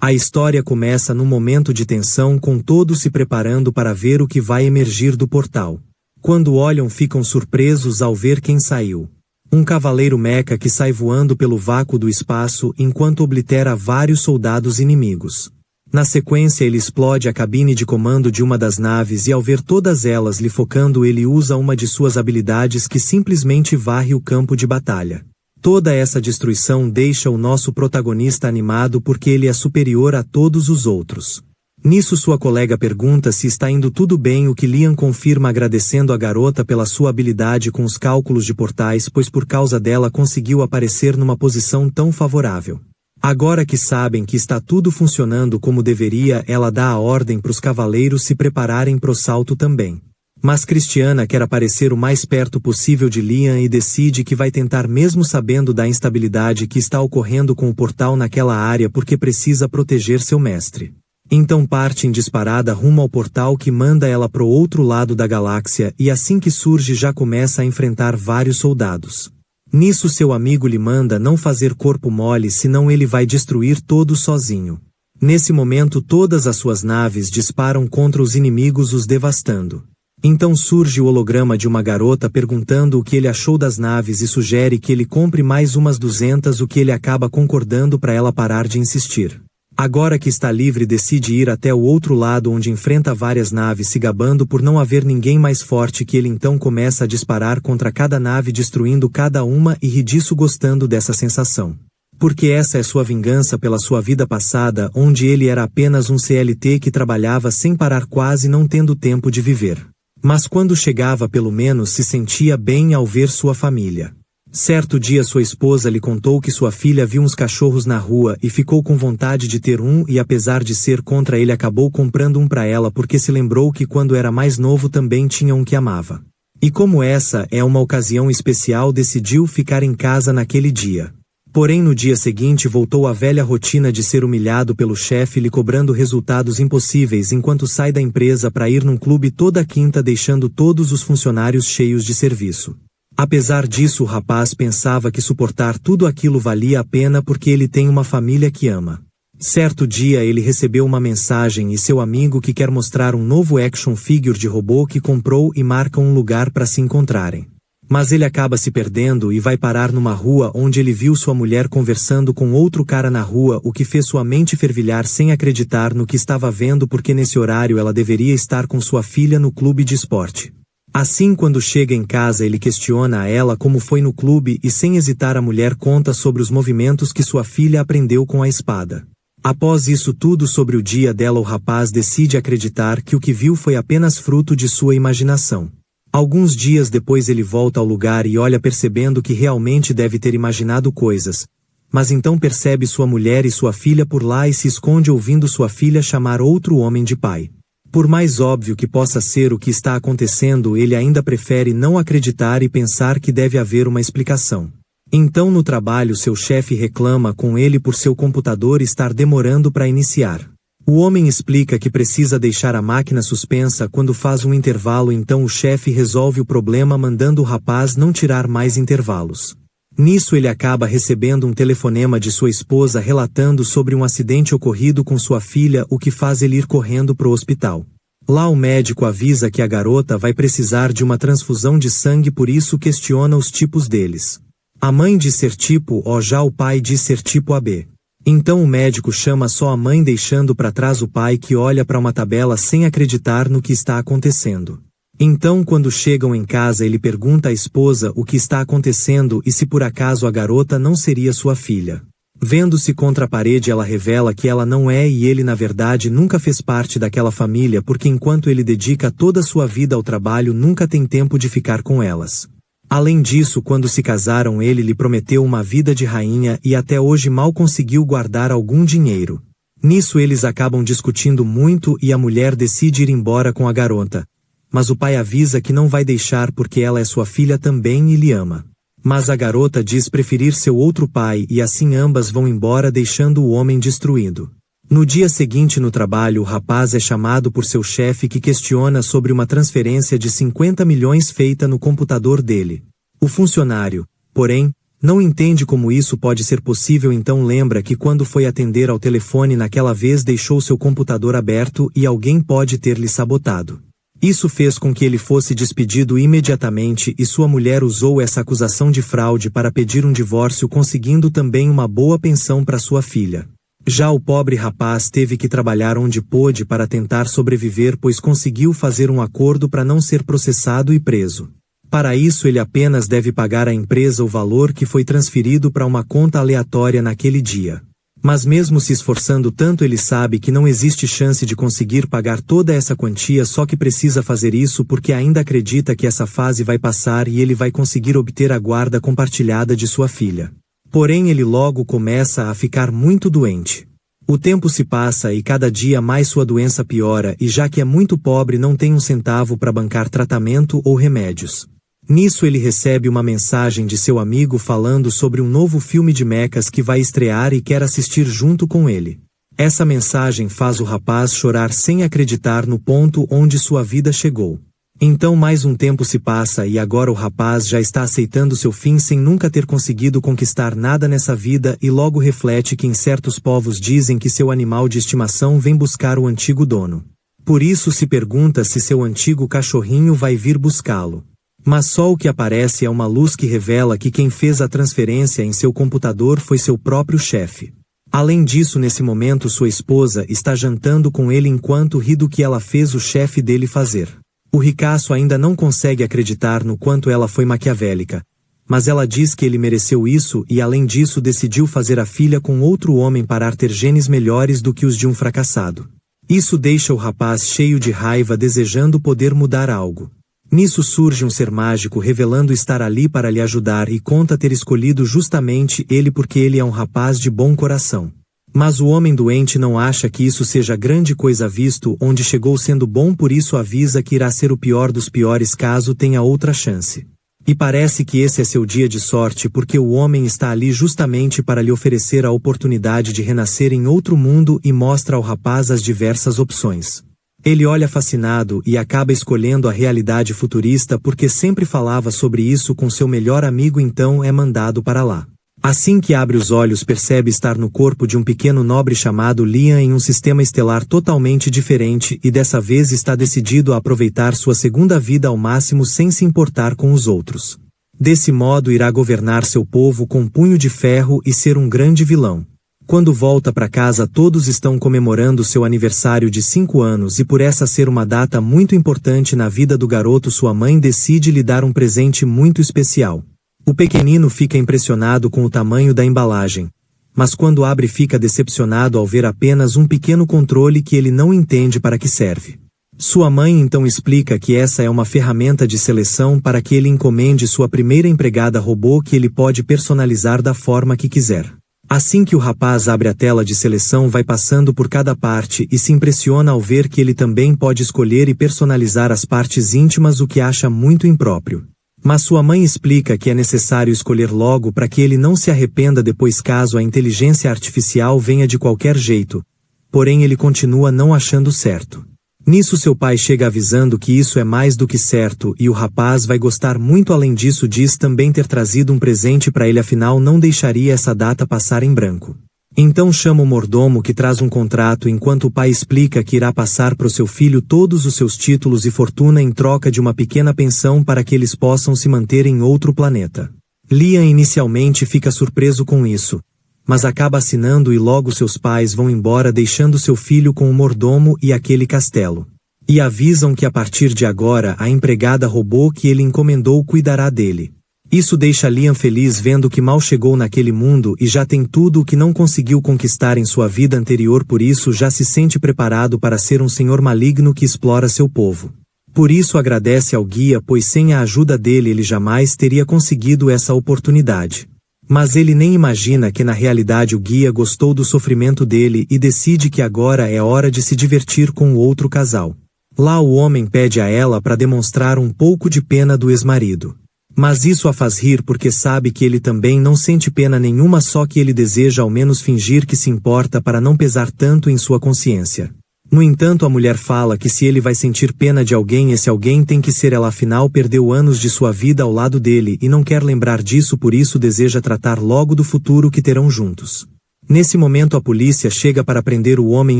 A história começa num momento de tensão com todos se preparando para ver o que vai emergir do portal. Quando olham ficam surpresos ao ver quem saiu. Um cavaleiro meca que sai voando pelo vácuo do espaço enquanto oblitera vários soldados inimigos. Na sequência ele explode a cabine de comando de uma das naves e ao ver todas elas lhe focando ele usa uma de suas habilidades que simplesmente varre o campo de batalha. Toda essa destruição deixa o nosso protagonista animado porque ele é superior a todos os outros. Nisso sua colega pergunta se está indo tudo bem, o que Liam confirma agradecendo a garota pela sua habilidade com os cálculos de portais, pois por causa dela conseguiu aparecer numa posição tão favorável. Agora que sabem que está tudo funcionando como deveria, ela dá a ordem para os cavaleiros se prepararem pro salto também. Mas Cristiana quer aparecer o mais perto possível de Liam e decide que vai tentar mesmo sabendo da instabilidade que está ocorrendo com o portal naquela área porque precisa proteger seu mestre. Então parte em disparada rumo ao portal que manda ela pro outro lado da galáxia e assim que surge já começa a enfrentar vários soldados. Nisso seu amigo lhe manda não fazer corpo mole senão ele vai destruir todos sozinho. Nesse momento todas as suas naves disparam contra os inimigos os devastando. Então surge o holograma de uma garota perguntando o que ele achou das naves e sugere que ele compre mais umas 200, o que ele acaba concordando para ela parar de insistir. Agora que está livre decide ir até o outro lado onde enfrenta várias naves se gabando por não haver ninguém mais forte que ele então começa a disparar contra cada nave destruindo cada uma e ri disso gostando dessa sensação. Porque essa é sua vingança pela sua vida passada onde ele era apenas um CLT que trabalhava sem parar quase não tendo tempo de viver. Mas quando chegava pelo menos se sentia bem ao ver sua família. Certo dia sua esposa lhe contou que sua filha viu uns cachorros na rua e ficou com vontade de ter um e apesar de ser contra ele acabou comprando um para ela porque se lembrou que quando era mais novo também tinha um que amava. E como essa é uma ocasião especial decidiu ficar em casa naquele dia. Porém no dia seguinte voltou à velha rotina de ser humilhado pelo chefe lhe cobrando resultados impossíveis enquanto sai da empresa para ir num clube toda quinta deixando todos os funcionários cheios de serviço. Apesar disso o rapaz pensava que suportar tudo aquilo valia a pena porque ele tem uma família que ama. Certo dia ele recebeu uma mensagem e seu amigo que quer mostrar um novo action figure de robô que comprou e marca um lugar para se encontrarem. Mas ele acaba se perdendo e vai parar numa rua onde ele viu sua mulher conversando com outro cara na rua, o que fez sua mente fervilhar sem acreditar no que estava vendo porque nesse horário ela deveria estar com sua filha no clube de esporte. Assim quando chega em casa ele questiona a ela como foi no clube e sem hesitar a mulher conta sobre os movimentos que sua filha aprendeu com a espada. Após isso tudo sobre o dia dela o rapaz decide acreditar que o que viu foi apenas fruto de sua imaginação. Alguns dias depois ele volta ao lugar e olha percebendo que realmente deve ter imaginado coisas, mas então percebe sua mulher e sua filha por lá e se esconde ouvindo sua filha chamar outro homem de pai. Por mais óbvio que possa ser o que está acontecendo, ele ainda prefere não acreditar e pensar que deve haver uma explicação. Então no trabalho seu chefe reclama com ele por seu computador estar demorando para iniciar. O homem explica que precisa deixar a máquina suspensa quando faz um intervalo, então o chefe resolve o problema mandando o rapaz não tirar mais intervalos. Nisso ele acaba recebendo um telefonema de sua esposa relatando sobre um acidente ocorrido com sua filha, o que faz ele ir correndo pro hospital. Lá o médico avisa que a garota vai precisar de uma transfusão de sangue, por isso questiona os tipos deles. A mãe diz ser tipo O, já o pai diz ser tipo AB. Então o médico chama só a mãe deixando para trás o pai que olha para uma tabela sem acreditar no que está acontecendo. Então quando chegam em casa ele pergunta à esposa o que está acontecendo e se por acaso a garota não seria sua filha. Vendo-se contra a parede ela revela que ela não é e ele na verdade nunca fez parte daquela família porque enquanto ele dedica toda sua vida ao trabalho nunca tem tempo de ficar com elas. Além disso, quando se casaram ele lhe prometeu uma vida de rainha e até hoje mal conseguiu guardar algum dinheiro. Nisso eles acabam discutindo muito e a mulher decide ir embora com a garota. Mas o pai avisa que não vai deixar porque ela é sua filha também e lhe ama. Mas a garota diz preferir seu outro pai e assim ambas vão embora deixando o homem destruído. No dia seguinte no trabalho o rapaz é chamado por seu chefe que questiona sobre uma transferência de 50 milhões feita no computador dele. O funcionário, porém, Não entende como isso pode ser possível, então lembra que quando foi atender ao telefone naquela vez deixou seu computador aberto e alguém pode ter lhe sabotado. Isso fez com que ele fosse despedido imediatamente e sua mulher usou essa acusação de fraude para pedir um divórcio, conseguindo também uma boa pensão para sua filha. Já o pobre rapaz teve que trabalhar onde pôde para tentar sobreviver, pois conseguiu fazer um acordo para não ser processado e preso. Para isso ele apenas deve pagar à empresa o valor que foi transferido para uma conta aleatória naquele dia. Mas mesmo se esforçando tanto, ele sabe que não existe chance de conseguir pagar toda essa quantia, só que precisa fazer isso porque ainda acredita que essa fase vai passar e ele vai conseguir obter a guarda compartilhada de sua filha. Porém ele logo começa a ficar muito doente. O tempo se passa e cada dia mais sua doença piora e já que é muito pobre não tem um centavo para bancar tratamento ou remédios. Nisso ele recebe uma mensagem de seu amigo falando sobre um novo filme de mechas que vai estrear e quer assistir junto com ele. Essa mensagem faz o rapaz chorar sem acreditar no ponto onde sua vida chegou. Então mais um tempo se passa e agora o rapaz já está aceitando seu fim sem nunca ter conseguido conquistar nada nessa vida e logo reflete que em certos povos dizem que seu animal de estimação vem buscar o antigo dono. Por isso se pergunta se seu antigo cachorrinho vai vir buscá-lo. Mas só o que aparece é uma luz que revela que quem fez a transferência em seu computador foi seu próprio chefe. Além disso, nesse momento sua esposa está jantando com ele enquanto ri do que ela fez o chefe dele fazer. O ricaço ainda não consegue acreditar no quanto ela foi maquiavélica, mas ela diz que ele mereceu isso e além disso decidiu fazer a filha com outro homem para ter genes melhores do que os de um fracassado. Isso deixa o rapaz cheio de raiva, desejando poder mudar algo. Nisso surge um ser mágico revelando estar ali para lhe ajudar e conta ter escolhido justamente ele porque ele é um rapaz de bom coração. Mas o homem doente não acha que isso seja grande coisa visto onde chegou sendo bom, por isso avisa que irá ser o pior dos piores caso tenha outra chance. E parece que esse é seu dia de sorte porque o homem está ali justamente para lhe oferecer a oportunidade de renascer em outro mundo e mostra ao rapaz as diversas opções. Ele olha fascinado e acaba escolhendo a realidade futurista porque sempre falava sobre isso com seu melhor amigo, então é mandado para lá. Assim que abre os olhos percebe estar no corpo de um pequeno nobre chamado Liam em um sistema estelar totalmente diferente e dessa vez está decidido a aproveitar sua segunda vida ao máximo sem se importar com os outros. Desse modo irá governar seu povo com punho de ferro e ser um grande vilão. Quando volta para casa todos estão comemorando seu aniversário de 5 anos e por essa ser uma data muito importante na vida do garoto sua mãe decide lhe dar um presente muito especial. O pequenino fica impressionado com o tamanho da embalagem, mas quando abre fica decepcionado ao ver apenas um pequeno controle que ele não entende para que serve. Sua mãe então explica que essa é uma ferramenta de seleção para que ele encomende sua primeira empregada robô que ele pode personalizar da forma que quiser. Assim que o rapaz abre a tela de seleção vai passando por cada parte e se impressiona ao ver que ele também pode escolher e personalizar as partes íntimas, o que acha muito impróprio. Mas sua mãe explica que é necessário escolher logo para que ele não se arrependa depois caso a inteligência artificial venha de qualquer jeito. Porém ele continua não achando certo. Nisso seu pai chega avisando que isso é mais do que certo e o rapaz vai gostar muito. Além disso diz também ter trazido um presente para ele, afinal não deixaria essa data passar em branco. Então chama o mordomo que traz um contrato enquanto o pai explica que irá passar para o seu filho todos os seus títulos e fortuna em troca de uma pequena pensão para que eles possam se manter em outro planeta. Liam inicialmente fica surpreso com isso, mas acaba assinando e logo seus pais vão embora deixando seu filho com o mordomo e aquele castelo. E avisam que a partir de agora a empregada robô que ele encomendou cuidará dele. Isso deixa Liam feliz vendo que mal chegou naquele mundo e já tem tudo o que não conseguiu conquistar em sua vida anterior, por isso já se sente preparado para ser um senhor maligno que explora seu povo. Por isso agradece ao guia, pois sem a ajuda dele ele jamais teria conseguido essa oportunidade. Mas ele nem imagina que na realidade o guia gostou do sofrimento dele e decide que agora é hora de se divertir com o outro casal. Lá o homem pede a ela para demonstrar um pouco de pena do ex-marido. Mas isso a faz rir porque sabe que ele também não sente pena nenhuma, só que ele deseja ao menos fingir que se importa para não pesar tanto em sua consciência. No entanto, a mulher fala que se ele vai sentir pena de alguém, esse alguém tem que ser ela, afinal perdeu anos de sua vida ao lado dele e não quer lembrar disso, por isso deseja tratar logo do futuro que terão juntos. Nesse momento a polícia chega para prender o homem,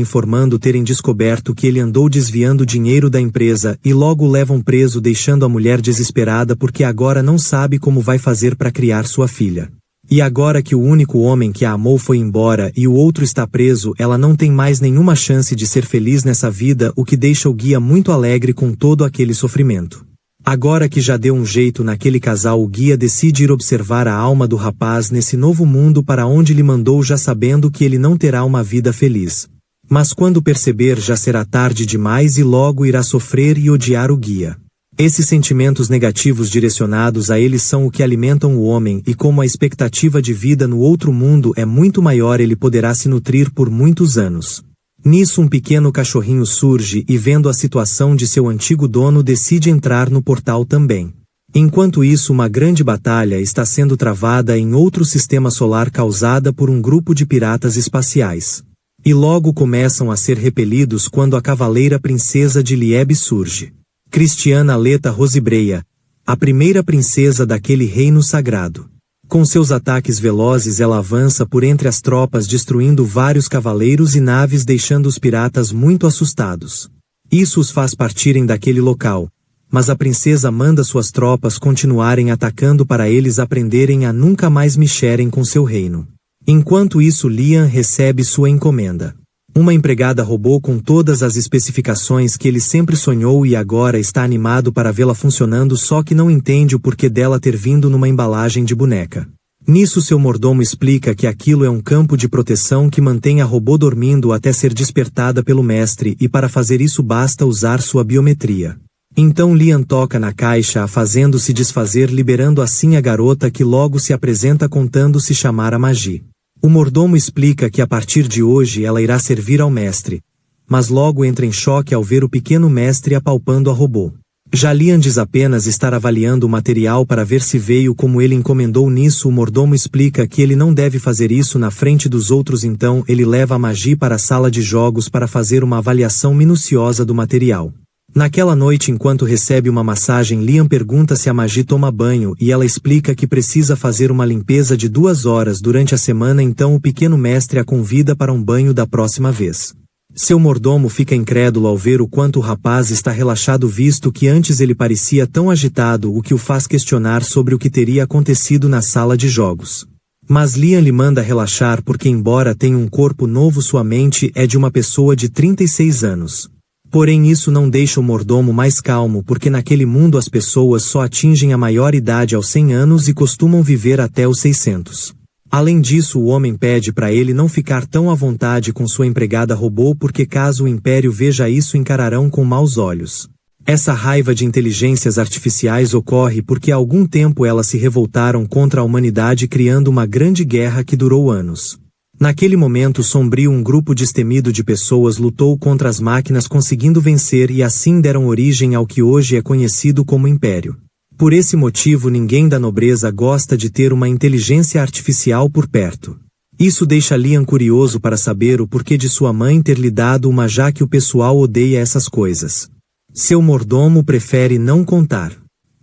informando terem descoberto que ele andou desviando dinheiro da empresa e logo o levam preso, deixando a mulher desesperada porque agora não sabe como vai fazer para criar sua filha. E agora que o único homem que a amou foi embora e o outro está preso, ela não tem mais nenhuma chance de ser feliz nessa vida, o que deixa o guia muito alegre com todo aquele sofrimento. Agora que já deu um jeito naquele casal, o guia decide ir observar a alma do rapaz nesse novo mundo para onde lhe mandou, já sabendo que ele não terá uma vida feliz. Mas quando perceber, já será tarde demais e logo irá sofrer e odiar o guia. Esses sentimentos negativos direcionados a ele são o que alimentam o homem, e como a expectativa de vida no outro mundo é muito maior, ele poderá se nutrir por muitos anos. Nisso um pequeno cachorrinho surge e, vendo a situação de seu antigo dono, decide entrar no portal também. Enquanto isso, uma grande batalha está sendo travada em outro sistema solar causada por um grupo de piratas espaciais. E logo começam a ser repelidos quando a cavaleira princesa de Liebe surge. Cristiana Aleta Rosibreia, a primeira princesa daquele reino sagrado. Com seus ataques velozes ela avança por entre as tropas, destruindo vários cavaleiros e naves, deixando os piratas muito assustados. Isso os faz partirem daquele local, mas a princesa manda suas tropas continuarem atacando para eles aprenderem a nunca mais mexerem com seu reino. Enquanto isso, Liam recebe sua encomenda. Uma empregada robô com todas as especificações que ele sempre sonhou e agora está animado para vê-la funcionando, só que não entende o porquê dela ter vindo numa embalagem de boneca. Nisso seu mordomo explica que aquilo é um campo de proteção que mantém a robô dormindo até ser despertada pelo mestre, e para fazer isso basta usar sua biometria. Então Liam toca na caixa, fazendo-se desfazer, liberando assim a garota, que logo se apresenta contando se chamar a Magi. O mordomo explica que a partir de hoje ela irá servir ao mestre, mas logo entra em choque ao ver o pequeno mestre apalpando a robô. Já Liam diz apenas estar avaliando o material para ver se veio como ele encomendou. Nisso o mordomo explica que ele não deve fazer isso na frente dos outros, então ele leva a Magi para a sala de jogos para fazer uma avaliação minuciosa do material. Naquela noite, enquanto recebe uma massagem, Liam pergunta se a Magi toma banho e ela explica que precisa fazer uma limpeza de 2 horas durante a semana, então o pequeno mestre a convida para um banho da próxima vez. Seu mordomo fica incrédulo ao ver o quanto o rapaz está relaxado, visto que antes ele parecia tão agitado, o que o faz questionar sobre o que teria acontecido na sala de jogos. Mas Liam lhe manda relaxar porque, embora tenha um corpo novo, sua mente é de uma pessoa de 36 anos. Porém isso não deixa o mordomo mais calmo, porque naquele mundo as pessoas só atingem a maior idade aos 100 anos e costumam viver até os 600. Além disso, o homem pede para ele não ficar tão à vontade com sua empregada robô, porque caso o Império veja isso, encararão com maus olhos. Essa raiva de inteligências artificiais ocorre porque há algum tempo elas se revoltaram contra a humanidade, criando uma grande guerra que durou anos. Naquele momento sombrio, um grupo destemido de pessoas lutou contra as máquinas, conseguindo vencer, e assim deram origem ao que hoje é conhecido como Império. Por esse motivo, ninguém da nobreza gosta de ter uma inteligência artificial por perto. Isso deixa Liam curioso para saber o porquê de sua mãe ter lhe dado uma, já que o pessoal odeia essas coisas. Seu mordomo prefere não contar.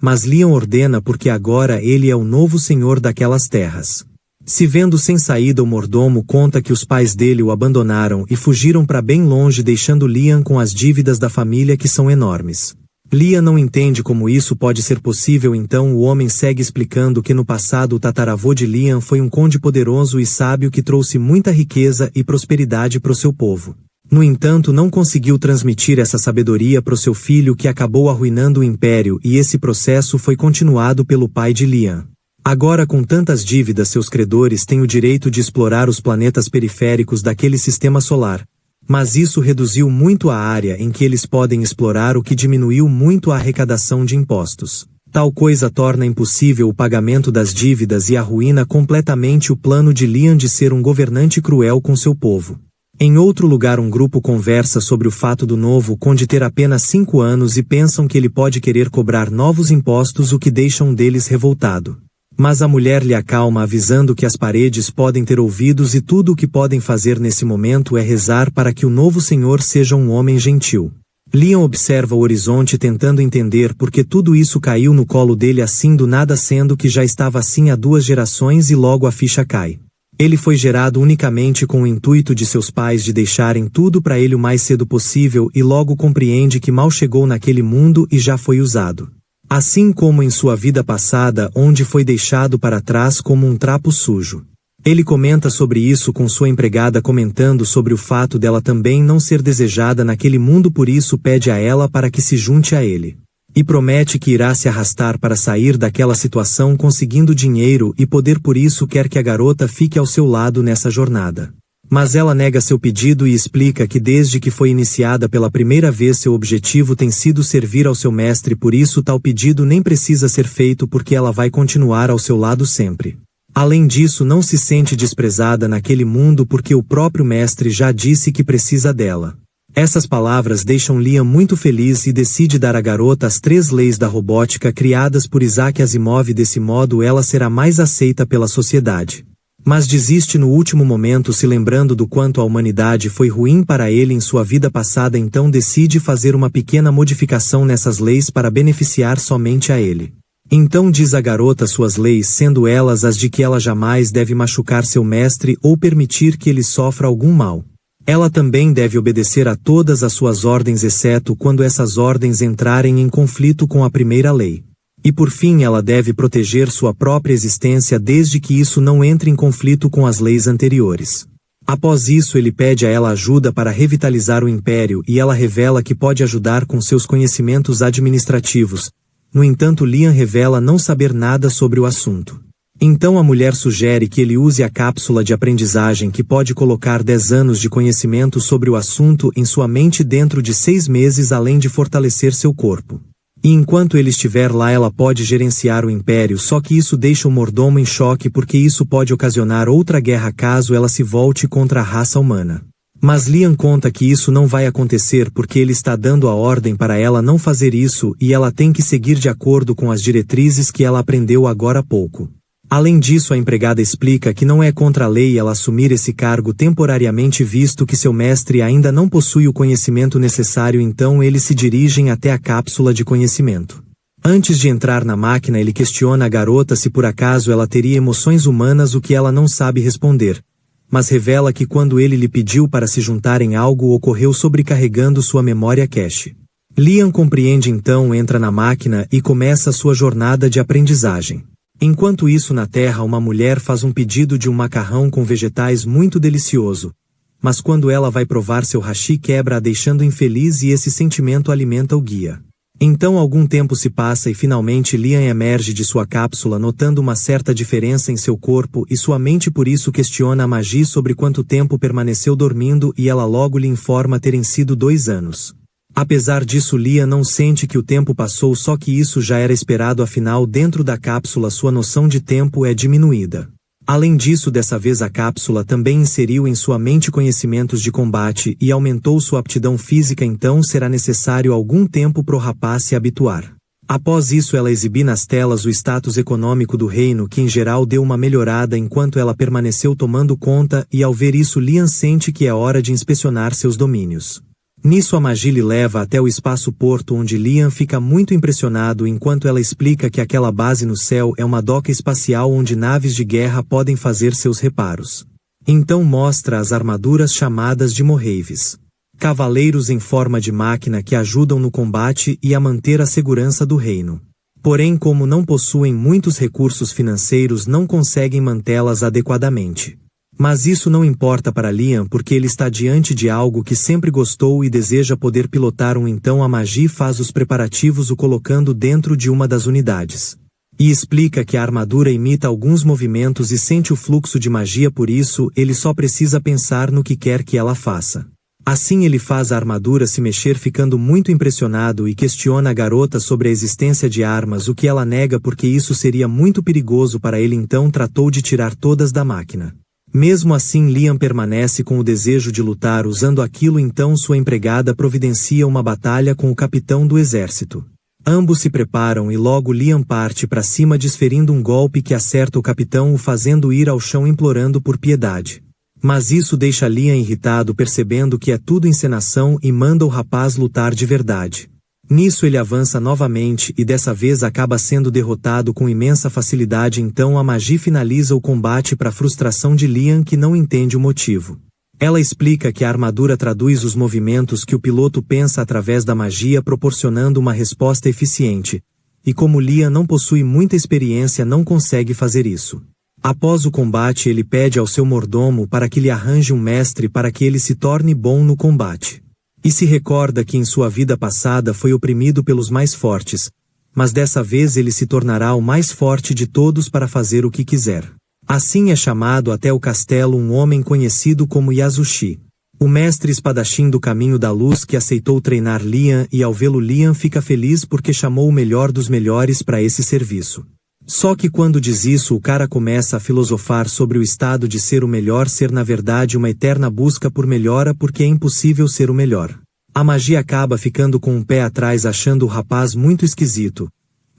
Mas Liam ordena porque agora ele é o novo senhor daquelas terras. Se vendo sem saída, o mordomo conta que os pais dele o abandonaram e fugiram para bem longe, deixando Liam com as dívidas da família, que são enormes. Liam não entende como isso pode ser possível, então o homem segue explicando que no passado o tataravô de Liam foi um conde poderoso e sábio que trouxe muita riqueza e prosperidade para o seu povo. No entanto, não conseguiu transmitir essa sabedoria para o seu filho, que acabou arruinando o império, e esse processo foi continuado pelo pai de Liam. Agora, com tantas dívidas, seus credores têm o direito de explorar os planetas periféricos daquele sistema solar. Mas isso reduziu muito a área em que eles podem explorar, o que diminuiu muito a arrecadação de impostos. Tal coisa torna impossível o pagamento das dívidas e arruína completamente o plano de Liam de ser um governante cruel com seu povo. Em outro lugar, um grupo conversa sobre o fato do novo conde ter apenas 5 anos e pensam que ele pode querer cobrar novos impostos, o que deixa um deles revoltado. Mas a mulher lhe acalma avisando que as paredes podem ter ouvidos e tudo o que podem fazer nesse momento é rezar para que o novo senhor seja um homem gentil. Liam observa o horizonte tentando entender por que tudo isso caiu no colo dele assim do nada, sendo que já estava assim há 2 gerações e logo a ficha cai. Ele foi gerado unicamente com o intuito de seus pais de deixarem tudo para ele o mais cedo possível e logo compreende que mal chegou naquele mundo e já foi usado. Assim como em sua vida passada, onde foi deixado para trás como um trapo sujo. Ele comenta sobre isso com sua empregada, comentando sobre o fato dela também não ser desejada naquele mundo, por isso pede a ela para que se junte a ele. E promete que irá se arrastar para sair daquela situação conseguindo dinheiro e poder, por isso quer que a garota fique ao seu lado nessa jornada. Mas ela nega seu pedido e explica que desde que foi iniciada pela primeira vez seu objetivo tem sido servir ao seu mestre, por isso tal pedido nem precisa ser feito porque ela vai continuar ao seu lado sempre. Além disso, não se sente desprezada naquele mundo porque o próprio mestre já disse que precisa dela. Essas palavras deixam Liam muito feliz e decide dar à garota as 3 leis da robótica criadas por Isaac Asimov, desse modo ela será mais aceita pela sociedade. Mas desiste no último momento, se lembrando do quanto a humanidade foi ruim para ele em sua vida passada, então decide fazer uma pequena modificação nessas leis para beneficiar somente a ele. Então diz a garota suas leis, sendo elas as de que ela jamais deve machucar seu mestre ou permitir que ele sofra algum mal. Ela também deve obedecer a todas as suas ordens exceto quando essas ordens entrarem em conflito com a primeira lei. E por fim ela deve proteger sua própria existência desde que isso não entre em conflito com as leis anteriores. Após isso ele pede a ela ajuda para revitalizar o império e ela revela que pode ajudar com seus conhecimentos administrativos. No entanto, Liam revela não saber nada sobre o assunto. Então a mulher sugere que ele use a cápsula de aprendizagem que pode colocar 10 anos de conhecimento sobre o assunto em sua mente dentro de 6 meses, além de fortalecer seu corpo. E enquanto ele estiver lá ela pode gerenciar o império, só que isso deixa o mordomo em choque porque isso pode ocasionar outra guerra caso ela se volte contra a raça humana. Mas Liam conta que isso não vai acontecer porque ele está dando a ordem para ela não fazer isso e ela tem que seguir de acordo com as diretrizes que ela aprendeu agora há pouco. Além disso, a empregada explica que não é contra a lei ela assumir esse cargo temporariamente, visto que seu mestre ainda não possui o conhecimento necessário, então eles se dirigem até a cápsula de conhecimento. Antes de entrar na máquina, ele questiona a garota se por acaso ela teria emoções humanas, o que ela não sabe responder. Mas revela que quando ele lhe pediu para se juntarem algo ocorreu sobrecarregando sua memória cache. Liam compreende, então entra na máquina e começa sua jornada de aprendizagem. Enquanto isso, na Terra, uma mulher faz um pedido de um macarrão com vegetais muito delicioso. Mas quando ela vai provar, seu hashi quebra, a deixando infeliz, e esse sentimento alimenta o guia. Então algum tempo se passa e finalmente Liam emerge de sua cápsula notando uma certa diferença em seu corpo e sua mente, por isso questiona a magia sobre quanto tempo permaneceu dormindo e ela logo lhe informa terem sido 2 anos. Apesar disso, Liam não sente que o tempo passou, só que isso já era esperado, afinal dentro da cápsula sua noção de tempo é diminuída. Além disso, dessa vez a cápsula também inseriu em sua mente conhecimentos de combate e aumentou sua aptidão física, então será necessário algum tempo para o rapaz se habituar. Após isso ela exibiu nas telas o status econômico do reino, que em geral deu uma melhorada enquanto ela permaneceu tomando conta, e ao ver isso Liam sente que é hora de inspecionar seus domínios. Nisso a magia lhe leva até o espaço-porto, onde Liam fica muito impressionado enquanto ela explica que aquela base no céu é uma doca espacial onde naves de guerra podem fazer seus reparos. Então mostra as armaduras chamadas de Mohaves. Cavaleiros em forma de máquina que ajudam no combate e a manter a segurança do reino. Porém, como não possuem muitos recursos financeiros, não conseguem mantê-las adequadamente. Mas isso não importa para Liam porque ele está diante de algo que sempre gostou e deseja poder pilotar um. Então a magia faz os preparativos, o colocando dentro de uma das unidades. E explica que a armadura imita alguns movimentos e sente o fluxo de magia, por isso ele só precisa pensar no que quer que ela faça. Assim ele faz a armadura se mexer, ficando muito impressionado, e questiona a garota sobre a existência de armas, o que ela nega porque isso seria muito perigoso para ele, então tratou de tirar todas da máquina. Mesmo assim Liam permanece com o desejo de lutar usando aquilo, então sua empregada providencia uma batalha com o capitão do exército. Ambos se preparam e logo Liam parte para cima desferindo um golpe que acerta o capitão, o fazendo ir ao chão implorando por piedade. Mas isso deixa Liam irritado, percebendo que é tudo encenação, e manda o rapaz lutar de verdade. Nisso ele avança novamente e dessa vez acaba sendo derrotado com imensa facilidade. Então a Magi finaliza o combate para a frustração de Liam, que não entende o motivo. Ela explica que a armadura traduz os movimentos que o piloto pensa através da magia, proporcionando uma resposta eficiente. E como Liam não possui muita experiência, não consegue fazer isso. Após o combate, ele pede ao seu mordomo para que lhe arranje um mestre para que ele se torne bom no combate. E se recorda que em sua vida passada foi oprimido pelos mais fortes, mas dessa vez ele se tornará o mais forte de todos para fazer o que quiser. Assim é chamado até o castelo um homem conhecido como Yasushi, o mestre espadachim do Caminho da Luz, que aceitou treinar Liam, e ao vê-lo Liam fica feliz porque chamou o melhor dos melhores para esse serviço. Só que quando diz isso, o cara começa a filosofar sobre o estado de ser o melhor ser na verdade uma eterna busca por melhora, porque é impossível ser o melhor. A magia acaba ficando com um pé atrás, achando o rapaz muito esquisito.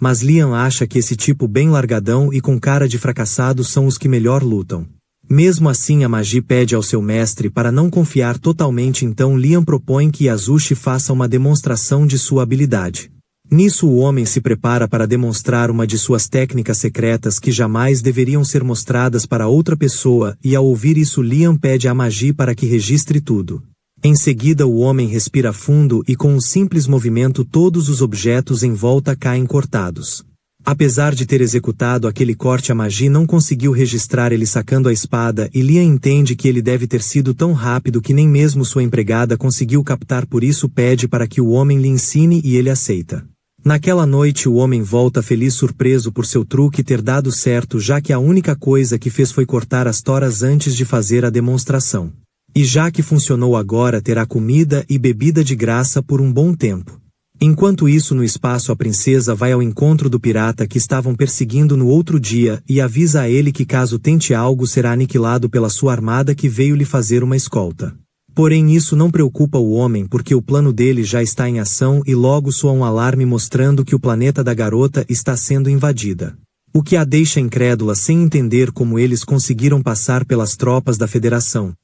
Mas Liam acha que esse tipo bem largadão e com cara de fracassado são os que melhor lutam. Mesmo assim, a Magi pede ao seu mestre para não confiar totalmente, então Liam propõe que Yasushi faça uma demonstração de sua habilidade. Nisso o homem se prepara para demonstrar uma de suas técnicas secretas que jamais deveriam ser mostradas para outra pessoa, e ao ouvir isso Liam pede à Magi para que registre tudo. Em seguida o homem respira fundo e com um simples movimento todos os objetos em volta caem cortados. Apesar de ter executado aquele corte, a Magi não conseguiu registrar ele sacando a espada, e Liam entende que ele deve ter sido tão rápido que nem mesmo sua empregada conseguiu captar, por isso pede para que o homem lhe ensine e ele aceita. Naquela noite o homem volta feliz, surpreso por seu truque ter dado certo, já que a única coisa que fez foi cortar as toras antes de fazer a demonstração. E já que funcionou, agora terá comida e bebida de graça por um bom tempo. Enquanto isso, no espaço, a princesa vai ao encontro do pirata que estavam perseguindo no outro dia e avisa a ele que caso tente algo será aniquilado pela sua armada, que veio lhe fazer uma escolta. Porém isso não preocupa o homem, porque o plano dele já está em ação e logo soa um alarme mostrando que o planeta da garota está sendo invadida. O que a deixa incrédula, sem entender como eles conseguiram passar pelas tropas da Federação.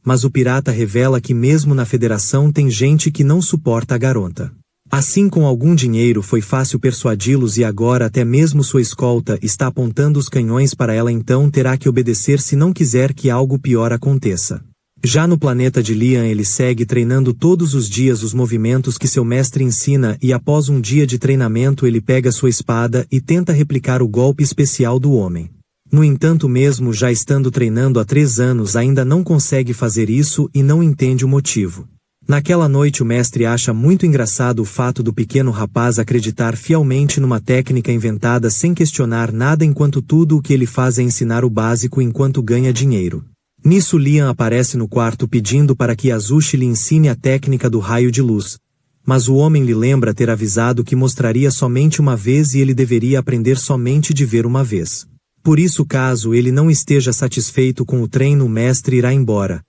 Mas o pirata revela que mesmo na Federação tem gente que não suporta a garota. Assim, com algum dinheiro foi fácil persuadi-los, e agora até mesmo sua escolta está apontando os canhões para ela, então terá que obedecer se não quiser que algo pior aconteça. Já no planeta de Liam, ele segue treinando todos os dias os movimentos que seu mestre ensina, e após um dia de treinamento ele pega sua espada e tenta replicar o golpe especial do homem. No entanto, mesmo já estando treinando há 3 anos, ainda não consegue fazer isso e não entende o motivo. Naquela noite o mestre acha muito engraçado o fato do pequeno rapaz acreditar fielmente numa técnica inventada sem questionar nada, enquanto tudo o que ele faz é ensinar o básico enquanto ganha dinheiro. Nisso Liam aparece no quarto pedindo para que Yasushi lhe ensine a técnica do raio de luz. Mas o homem lhe lembra ter avisado que mostraria somente uma vez e ele deveria aprender somente de ver uma vez. Por isso, caso ele não esteja satisfeito com o treino, o mestre irá embora.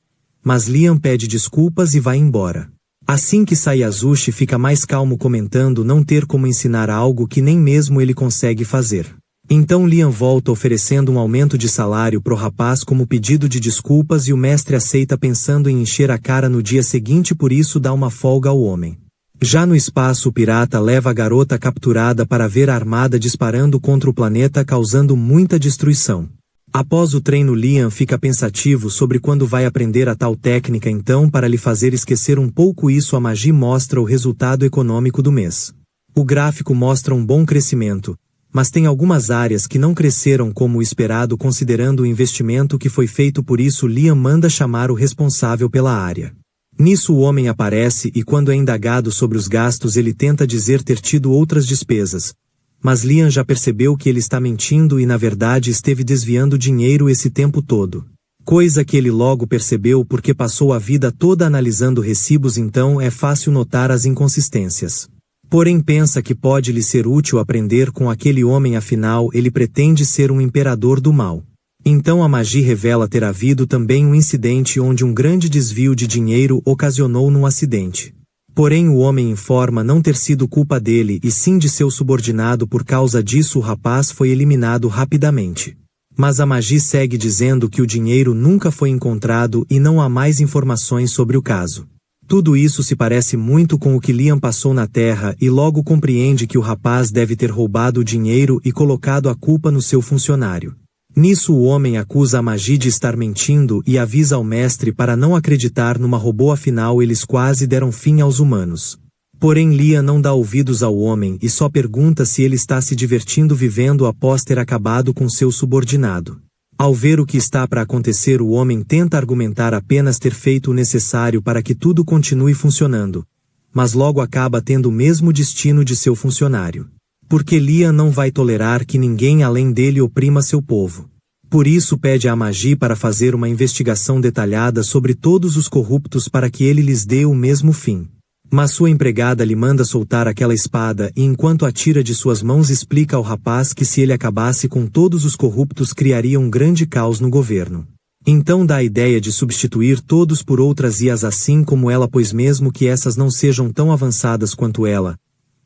Mas Liam pede desculpas e vai embora. Assim que sai, Yasushi fica mais calmo, comentando não ter como ensinar algo que nem mesmo ele consegue fazer. Então Liam volta oferecendo um aumento de salário pro rapaz como pedido de desculpas, e o mestre aceita pensando em encher a cara no dia seguinte, por isso dá uma folga ao homem. Já no espaço, o pirata leva a garota capturada para ver a armada disparando contra o planeta, causando muita destruição. Após o treino, Liam fica pensativo sobre quando vai aprender a tal técnica, então para lhe fazer esquecer um pouco isso, a Magi mostra o resultado econômico do mês. O gráfico mostra um bom crescimento, mas tem algumas áreas que não cresceram como o esperado considerando o investimento que foi feito, por isso Liam manda chamar o responsável pela área. Nisso o homem aparece e quando é indagado sobre os gastos ele tenta dizer ter tido outras despesas. Mas Liam já percebeu que ele está mentindo e na verdade esteve desviando dinheiro esse tempo todo. Coisa que ele logo percebeu porque passou a vida toda analisando recibos, então é fácil notar as inconsistências. Porém pensa que pode lhe ser útil aprender com aquele homem, afinal ele pretende ser um imperador do mal. Então a Magi revela ter havido também um incidente onde um grande desvio de dinheiro ocasionou num acidente. Porém o homem informa não ter sido culpa dele e sim de seu subordinado. Por causa disso o rapaz foi eliminado rapidamente. Mas a Magi segue dizendo que o dinheiro nunca foi encontrado e não há mais informações sobre o caso. Tudo isso se parece muito com o que Liam passou na Terra e logo compreende que o rapaz deve ter roubado o dinheiro e colocado a culpa no seu funcionário. Nisso o homem acusa a Magi de estar mentindo e avisa ao mestre para não acreditar numa robô, afinal eles quase deram fim aos humanos. Porém Liam não dá ouvidos ao homem e só pergunta se ele está se divertindo vivendo após ter acabado com seu subordinado. Ao ver o que está para acontecer, o homem tenta argumentar apenas ter feito o necessário para que tudo continue funcionando, mas logo acaba tendo o mesmo destino de seu funcionário. Porque Liam não vai tolerar que ninguém além dele oprima seu povo. Por isso pede a Magi para fazer uma investigação detalhada sobre todos os corruptos para que ele lhes dê o mesmo fim. Mas sua empregada lhe manda soltar aquela espada e enquanto a tira de suas mãos explica ao rapaz que se ele acabasse com todos os corruptos criaria um grande caos no governo. Então dá a ideia de substituir todos por outras IAs assim como ela, pois mesmo que essas não sejam tão avançadas quanto ela,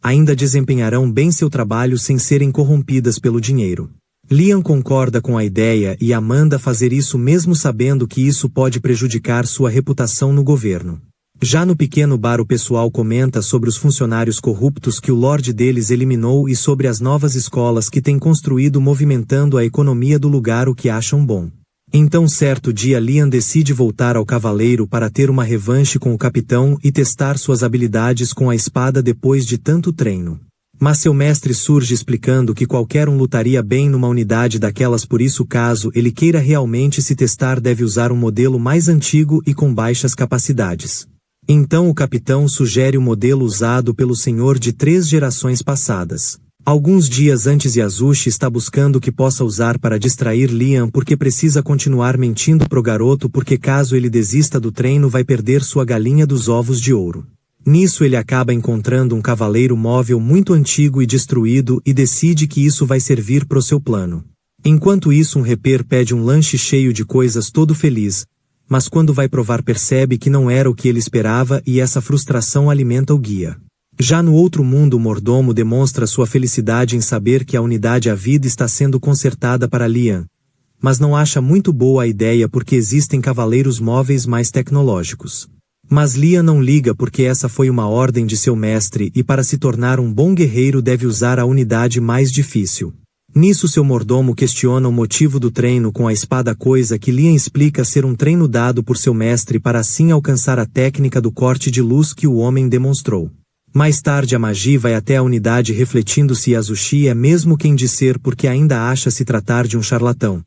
ainda desempenharão bem seu trabalho sem serem corrompidas pelo dinheiro. Liam concorda com a ideia e a manda fazer isso mesmo sabendo que isso pode prejudicar sua reputação no governo. Já no pequeno bar o pessoal comenta sobre os funcionários corruptos que o Lorde deles eliminou e sobre as novas escolas que tem construído movimentando a economia do lugar, o que acham bom. Então certo dia Liam decide voltar ao cavaleiro para ter uma revanche com o capitão e testar suas habilidades com a espada depois de tanto treino. Mas seu mestre surge explicando que qualquer um lutaria bem numa unidade daquelas, por isso caso ele queira realmente se testar deve usar um modelo mais antigo e com baixas capacidades. Então o capitão sugere o modelo usado pelo senhor de 3 gerações passadas. Alguns dias antes Yasushi está buscando o que possa usar para distrair Liam porque precisa continuar mentindo pro garoto porque caso ele desista do treino vai perder sua galinha dos ovos de ouro. Nisso ele acaba encontrando um cavaleiro móvel muito antigo e destruído e decide que isso vai servir pro seu plano. Enquanto isso um reper pede um lanche cheio de coisas todo feliz, mas quando vai provar percebe que não era o que ele esperava e essa frustração alimenta o guia. Já no outro mundo o mordomo demonstra sua felicidade em saber que a unidade A Vida está sendo consertada para Liam, mas não acha muito boa a ideia porque existem cavaleiros móveis mais tecnológicos. Mas Liam não liga porque essa foi uma ordem de seu mestre e para se tornar um bom guerreiro deve usar a unidade mais difícil. Nisso seu mordomo questiona o motivo do treino com a espada, coisa que Liam explica ser um treino dado por seu mestre para assim alcançar a técnica do corte de luz que o homem demonstrou. Mais tarde a Magi vai até a unidade refletindo se Yasushi é mesmo quem diz ser porque ainda acha se tratar de um charlatão.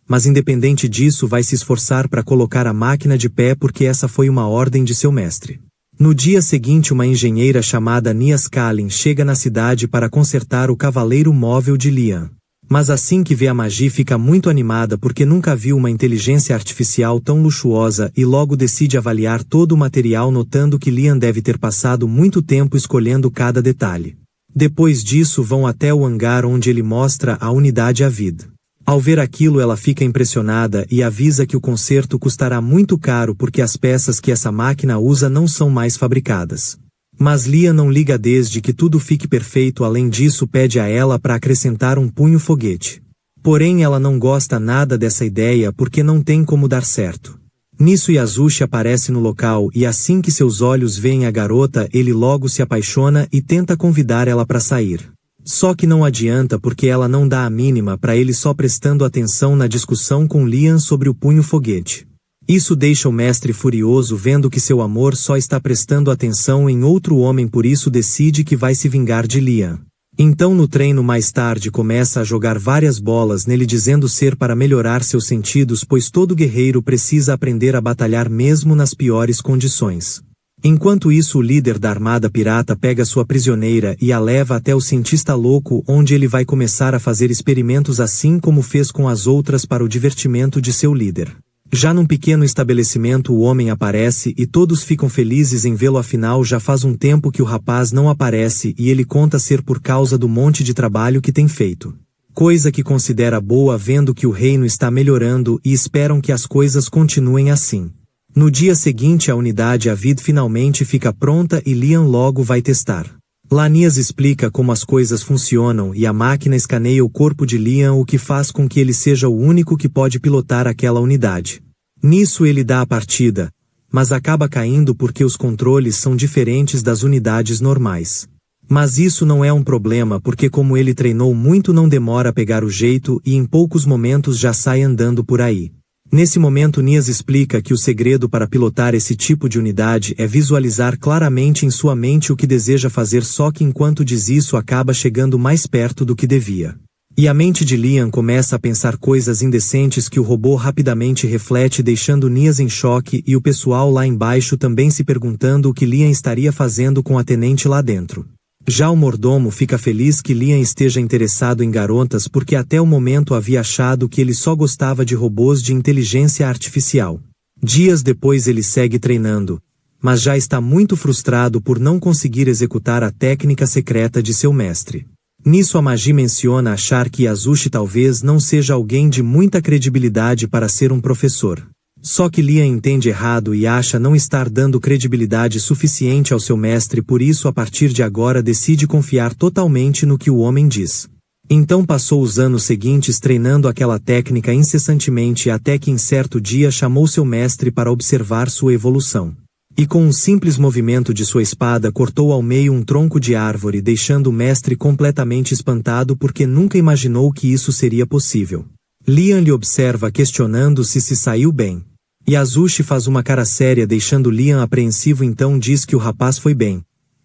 Mas independente disso vai se esforçar para colocar a máquina de pé porque essa foi uma ordem de seu mestre. No dia seguinte uma engenheira chamada Nia Skalin chega na cidade para consertar o cavaleiro móvel de Liam. Mas assim que vê a Magi fica muito animada porque nunca viu uma inteligência artificial tão luxuosa e logo decide avaliar todo o material notando que Liam deve ter passado muito tempo escolhendo cada detalhe. Depois disso vão até o hangar onde ele mostra a unidade A Vida. Ao ver aquilo ela fica impressionada e avisa que o conserto custará muito caro porque as peças que essa máquina usa não são mais fabricadas. Mas Liam não liga desde que tudo fique perfeito, além disso pede a ela para acrescentar um punho-foguete. Porém ela não gosta nada dessa ideia porque não tem como dar certo. Nisso Yasushi aparece no local e assim que seus olhos veem a garota ele logo se apaixona e tenta convidar ela para sair. Só que não adianta porque ela não dá a mínima para ele, só prestando atenção na discussão com Liam sobre o punho-foguete. Isso deixa o mestre furioso vendo que seu amor só está prestando atenção em outro homem, por isso decide que vai se vingar de Liam. Então no treino mais tarde começa a jogar várias bolas nele dizendo ser para melhorar seus sentidos, pois todo guerreiro precisa aprender a batalhar mesmo nas piores condições. Enquanto isso o líder da armada pirata pega sua prisioneira e a leva até o cientista louco onde ele vai começar a fazer experimentos assim como fez com as outras para o divertimento de seu líder. Já num pequeno estabelecimento o homem aparece e todos ficam felizes em vê-lo, afinal já faz um tempo que o rapaz não aparece e ele conta ser por causa do monte de trabalho que tem feito. Coisa que considera boa vendo que o reino está melhorando e esperam que as coisas continuem assim. No dia seguinte a unidade Avid finalmente fica pronta e Liam logo vai testar. Lá Nias explica como as coisas funcionam e a máquina escaneia o corpo de Liam, o que faz com que ele seja o único que pode pilotar aquela unidade. Nisso ele dá a partida, mas acaba caindo porque os controles são diferentes das unidades normais. Mas isso não é um problema porque como ele treinou muito não demora a pegar o jeito e em poucos momentos já sai andando por aí. Nesse momento Nias explica que o segredo para pilotar esse tipo de unidade é visualizar claramente em sua mente o que deseja fazer, só que enquanto diz isso acaba chegando mais perto do que devia. E a mente de Liam começa a pensar coisas indecentes que o robô rapidamente reflete, deixando Nias em choque e o pessoal lá embaixo também se perguntando o que Liam estaria fazendo com a tenente lá dentro. Já o mordomo fica feliz que Liam esteja interessado em garotas porque até o momento havia achado que ele só gostava de robôs de inteligência artificial. Dias depois ele segue treinando, mas já está muito frustrado por não conseguir executar a técnica secreta de seu mestre. Nisso a Magi menciona achar que Yasushi talvez não seja alguém de muita credibilidade para ser um professor. Só que Liam entende errado e acha não estar dando credibilidade suficiente ao seu mestre, por isso a partir de agora decide confiar totalmente no que o homem diz. Então passou os anos seguintes treinando aquela técnica incessantemente até que em certo dia chamou seu mestre para observar sua evolução. E com um simples movimento de sua espada cortou ao meio um tronco de árvore, deixando o mestre completamente espantado porque nunca imaginou que isso seria possível. Liam lhe observa questionando se saiu bem. Yasushi faz uma cara séria deixando Liam apreensivo, então diz que o rapaz foi bem.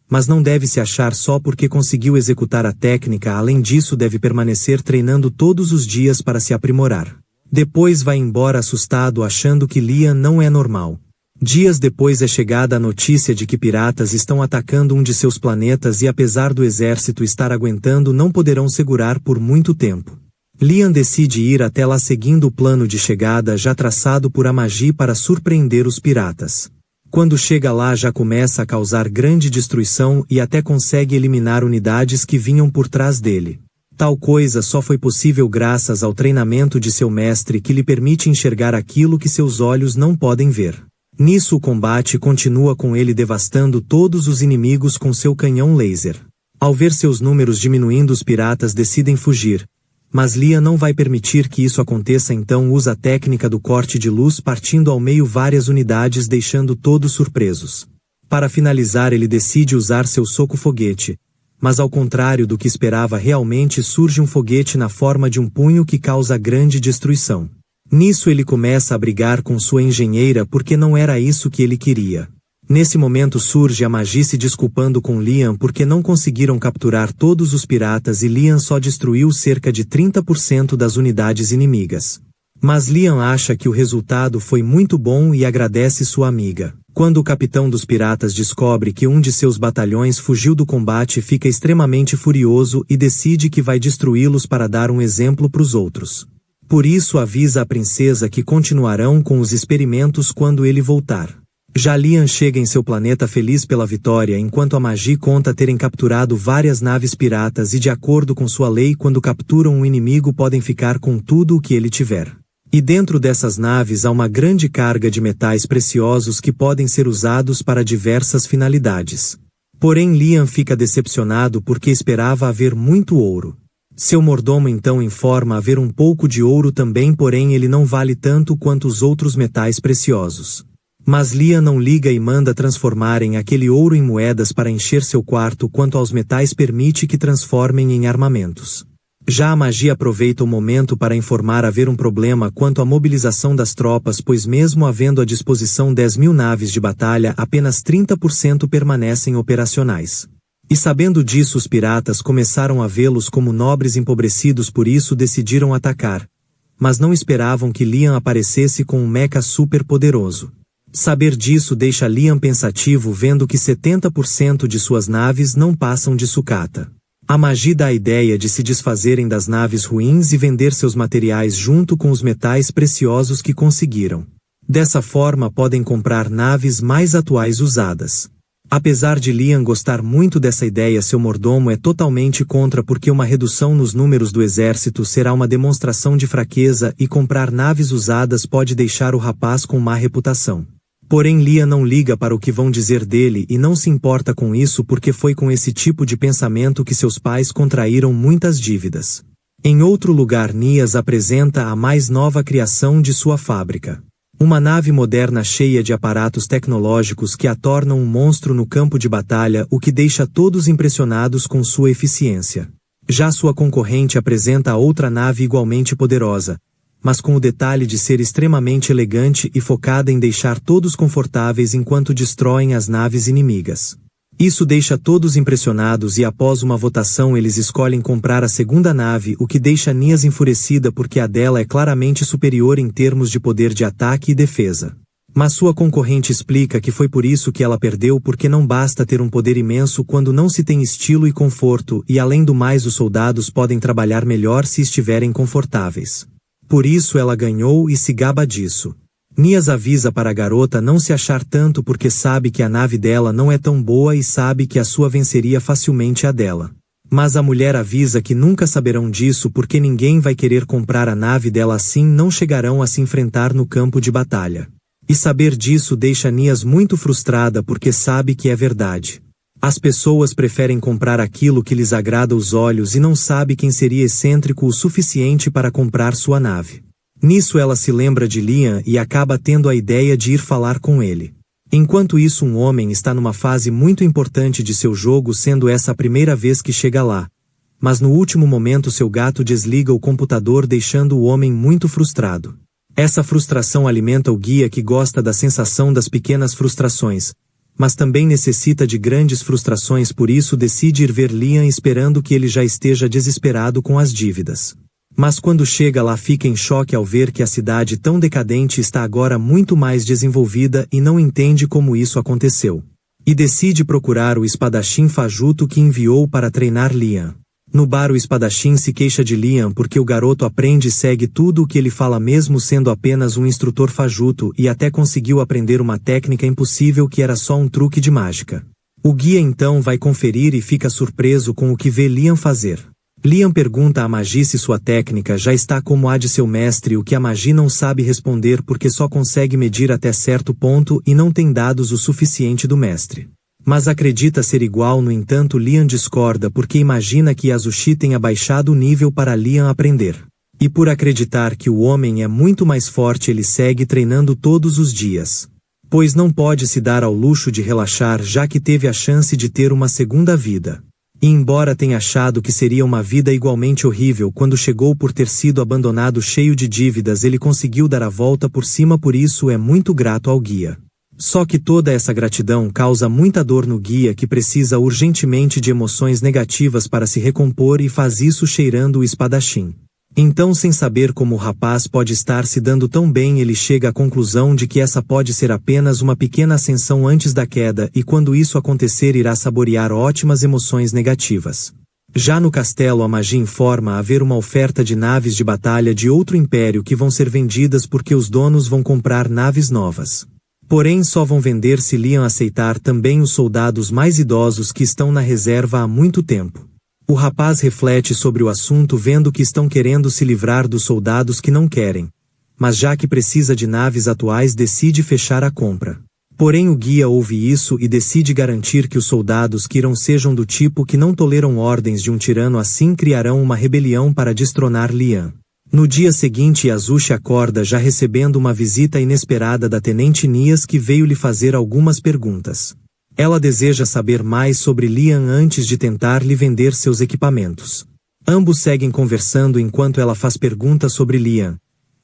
Mas não deve se achar só porque conseguiu executar a técnica, além disso deve permanecer treinando todos os dias para se aprimorar. Depois vai embora assustado achando que Liam não é normal. Dias depois é chegada a notícia de que piratas estão atacando um de seus planetas e apesar do exército estar aguentando não poderão segurar por muito tempo. Liam decide ir até lá seguindo o plano de chegada já traçado por Magi para surpreender os piratas. Quando chega lá já começa a causar grande destruição e até consegue eliminar unidades que vinham por trás dele. Tal coisa só foi possível graças ao treinamento de seu mestre que lhe permite enxergar aquilo que seus olhos não podem ver. Nisso o combate continua com ele devastando todos os inimigos com seu canhão laser. Ao ver seus números diminuindo os piratas decidem fugir. Mas Liam não vai permitir que isso aconteça, então usa a técnica do corte de luz partindo ao meio várias unidades deixando todos surpresos. Para finalizar ele decide usar seu soco-foguete, mas ao contrário do que esperava realmente surge um foguete na forma de um punho que causa grande destruição. Nisso ele começa a brigar com sua engenheira porque não era isso que ele queria. Nesse momento surge a Magi se desculpando com Liam porque não conseguiram capturar todos os piratas e Liam só destruiu cerca de 30% das unidades inimigas. Mas Liam acha que o resultado foi muito bom e agradece sua amiga. Quando o capitão dos piratas descobre que um de seus batalhões fugiu do combate, fica extremamente furioso e decide que vai destruí-los para dar um exemplo para os outros. Por isso avisa a princesa que continuarão com os experimentos quando ele voltar. Já Liam chega em seu planeta feliz pela vitória enquanto a Magi conta terem capturado várias naves piratas e de acordo com sua lei quando capturam um inimigo podem ficar com tudo o que ele tiver. E dentro dessas naves há uma grande carga de metais preciosos que podem ser usados para diversas finalidades. Porém Liam fica decepcionado porque esperava haver muito ouro. Seu mordomo então informa haver um pouco de ouro também, porém ele não vale tanto quanto os outros metais preciosos. Mas Liam não liga e manda transformarem aquele ouro em moedas para encher seu quarto, quanto aos metais permite que transformem em armamentos. Já a Magi aproveita o momento para informar haver um problema quanto à mobilização das tropas, pois mesmo havendo à disposição 10.000 naves de batalha, apenas 30% permanecem operacionais. E sabendo disso os piratas começaram a vê-los como nobres empobrecidos, por isso decidiram atacar. Mas não esperavam que Liam aparecesse com um mecha super poderoso. Saber disso deixa Liam pensativo vendo que 70% de suas naves não passam de sucata. A Magi dá a ideia de se desfazerem das naves ruins e vender seus materiais junto com os metais preciosos que conseguiram. Dessa forma podem comprar naves mais atuais usadas. Apesar de Liam gostar muito dessa ideia, seu mordomo é totalmente contra porque uma redução nos números do exército será uma demonstração de fraqueza e comprar naves usadas pode deixar o rapaz com má reputação. Porém Lian não liga para o que vão dizer dele e não se importa com isso porque foi com esse tipo de pensamento que seus pais contraíram muitas dívidas. Em outro lugar Nias apresenta a mais nova criação de sua fábrica. Uma nave moderna cheia de aparatos tecnológicos que a tornam um monstro no campo de batalha, o que deixa todos impressionados com sua eficiência. Já sua concorrente apresenta outra nave igualmente poderosa, mas com o detalhe de ser extremamente elegante e focada em deixar todos confortáveis enquanto destroem as naves inimigas. Isso deixa todos impressionados e após uma votação eles escolhem comprar a segunda nave, o que deixa Nias enfurecida porque a dela é claramente superior em termos de poder de ataque e defesa. Mas sua concorrente explica que foi por isso que ela perdeu porque não basta ter um poder imenso quando não se tem estilo e conforto e além do mais os soldados podem trabalhar melhor se estiverem confortáveis. Por isso ela ganhou e se gaba disso. Nias avisa para a garota não se achar tanto porque sabe que a nave dela não é tão boa e sabe que a sua venceria facilmente a dela. Mas a mulher avisa que nunca saberão disso porque ninguém vai querer comprar a nave dela assim não chegarão a se enfrentar no campo de batalha. E saber disso deixa Nias muito frustrada porque sabe que é verdade. As pessoas preferem comprar aquilo que lhes agrada aos olhos e não sabe quem seria excêntrico o suficiente para comprar sua nave. Nisso ela se lembra de Lian e acaba tendo a ideia de ir falar com ele. Enquanto isso um homem está numa fase muito importante de seu jogo sendo essa a primeira vez que chega lá. Mas no último momento seu gato desliga o computador deixando o homem muito frustrado. Essa frustração alimenta o guia que gosta da sensação das pequenas frustrações, mas também necessita de grandes frustrações por isso decide ir ver Lian esperando que ele já esteja desesperado com as dívidas. Mas quando chega lá fica em choque ao ver que a cidade tão decadente está agora muito mais desenvolvida e não entende como isso aconteceu. E decide procurar o espadachim fajuto que enviou para treinar Lian. No bar o espadachim se queixa de Lian porque o garoto aprende e segue tudo o que ele fala mesmo sendo apenas um instrutor fajuto e até conseguiu aprender uma técnica impossível que era só um truque de mágica. O guia então vai conferir e fica surpreso com o que vê Lian fazer. Lian pergunta a Magi se sua técnica já está como a de seu mestre, o que a Magi não sabe responder porque só consegue medir até certo ponto e não tem dados o suficiente do mestre. Mas acredita ser igual, no entanto Lian discorda porque imagina que Azuchi tenha baixado o nível para Lian aprender. E por acreditar que o homem é muito mais forte ele segue treinando todos os dias. Pois não pode se dar ao luxo de relaxar já que teve a chance de ter uma segunda vida. E embora tenha achado que seria uma vida igualmente horrível quando chegou por ter sido abandonado cheio de dívidas ele conseguiu dar a volta por cima por isso é muito grato ao guia. Só que toda essa gratidão causa muita dor no guia que precisa urgentemente de emoções negativas para se recompor e faz isso cheirando o espadachim. Então sem saber como o rapaz pode estar se dando tão bem ele chega à conclusão de que essa pode ser apenas uma pequena ascensão antes da queda e quando isso acontecer irá saborear ótimas emoções negativas. Já no castelo a Magi informa haver uma oferta de naves de batalha de outro império que vão ser vendidas porque os donos vão comprar naves novas. Porém só vão vender se Lian aceitar também os soldados mais idosos que estão na reserva há muito tempo. O rapaz reflete sobre o assunto vendo que estão querendo se livrar dos soldados que não querem. Mas já que precisa de naves atuais decide fechar a compra. Porém o guia ouve isso e decide garantir que os soldados que irão sejam do tipo que não toleram ordens de um tirano assim criarão uma rebelião para destronar Lian. No dia seguinte Azuchi acorda já recebendo uma visita inesperada da Tenente Nias que veio lhe fazer algumas perguntas. Ela deseja saber mais sobre Lian antes de tentar lhe vender seus equipamentos. Ambos seguem conversando enquanto ela faz perguntas sobre Lian.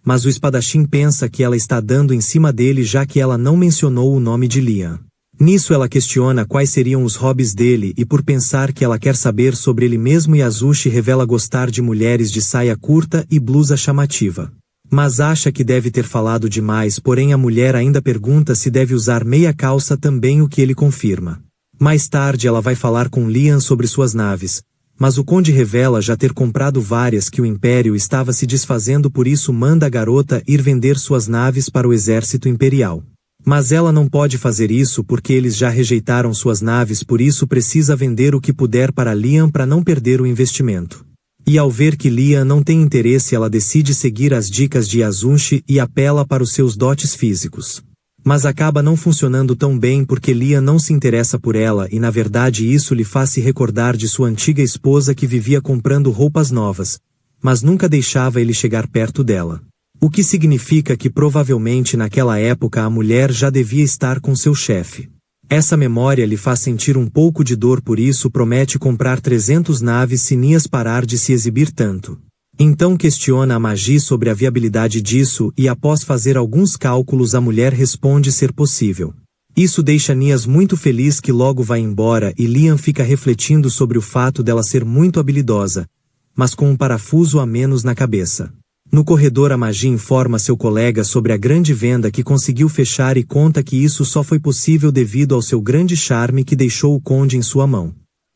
Mas o espadachim pensa que ela está dando em cima dele já que ela não mencionou o nome de Lian. Nisso ela questiona quais seriam os hobbies dele e por pensar que ela quer saber sobre ele mesmo Azuchi revela gostar de mulheres de saia curta e blusa chamativa. Mas acha que deve ter falado demais, porém a mulher ainda pergunta se deve usar meia calça também, o que ele confirma. Mais tarde ela vai falar com Lian sobre suas naves, mas o conde revela já ter comprado várias que o império estava se desfazendo por isso manda a garota ir vender suas naves para o exército imperial. Mas ela não pode fazer isso porque eles já rejeitaram suas naves por isso precisa vender o que puder para Lian para não perder o investimento. E ao ver que Lian não tem interesse ela decide seguir as dicas de Azuchi e apela para os seus dotes físicos. Mas acaba não funcionando tão bem porque Liam não se interessa por ela e na verdade isso lhe faz se recordar de sua antiga esposa que vivia comprando roupas novas, mas nunca deixava ele chegar perto dela. O que significa que provavelmente naquela época a mulher já devia estar com seu chefe. Essa memória lhe faz sentir um pouco de dor, por isso promete comprar 300 naves se Nias parar de se exibir tanto. Então questiona a Magi sobre a viabilidade disso e após fazer alguns cálculos a mulher responde ser possível. Isso deixa Nias muito feliz que logo vai embora e Liam fica refletindo sobre o fato dela ser muito habilidosa, mas com um parafuso a menos na cabeça. No corredor a Magi informa seu colega sobre a grande venda que conseguiu fechar e conta que isso só foi possível devido ao seu grande charme que deixou o conde em sua mão.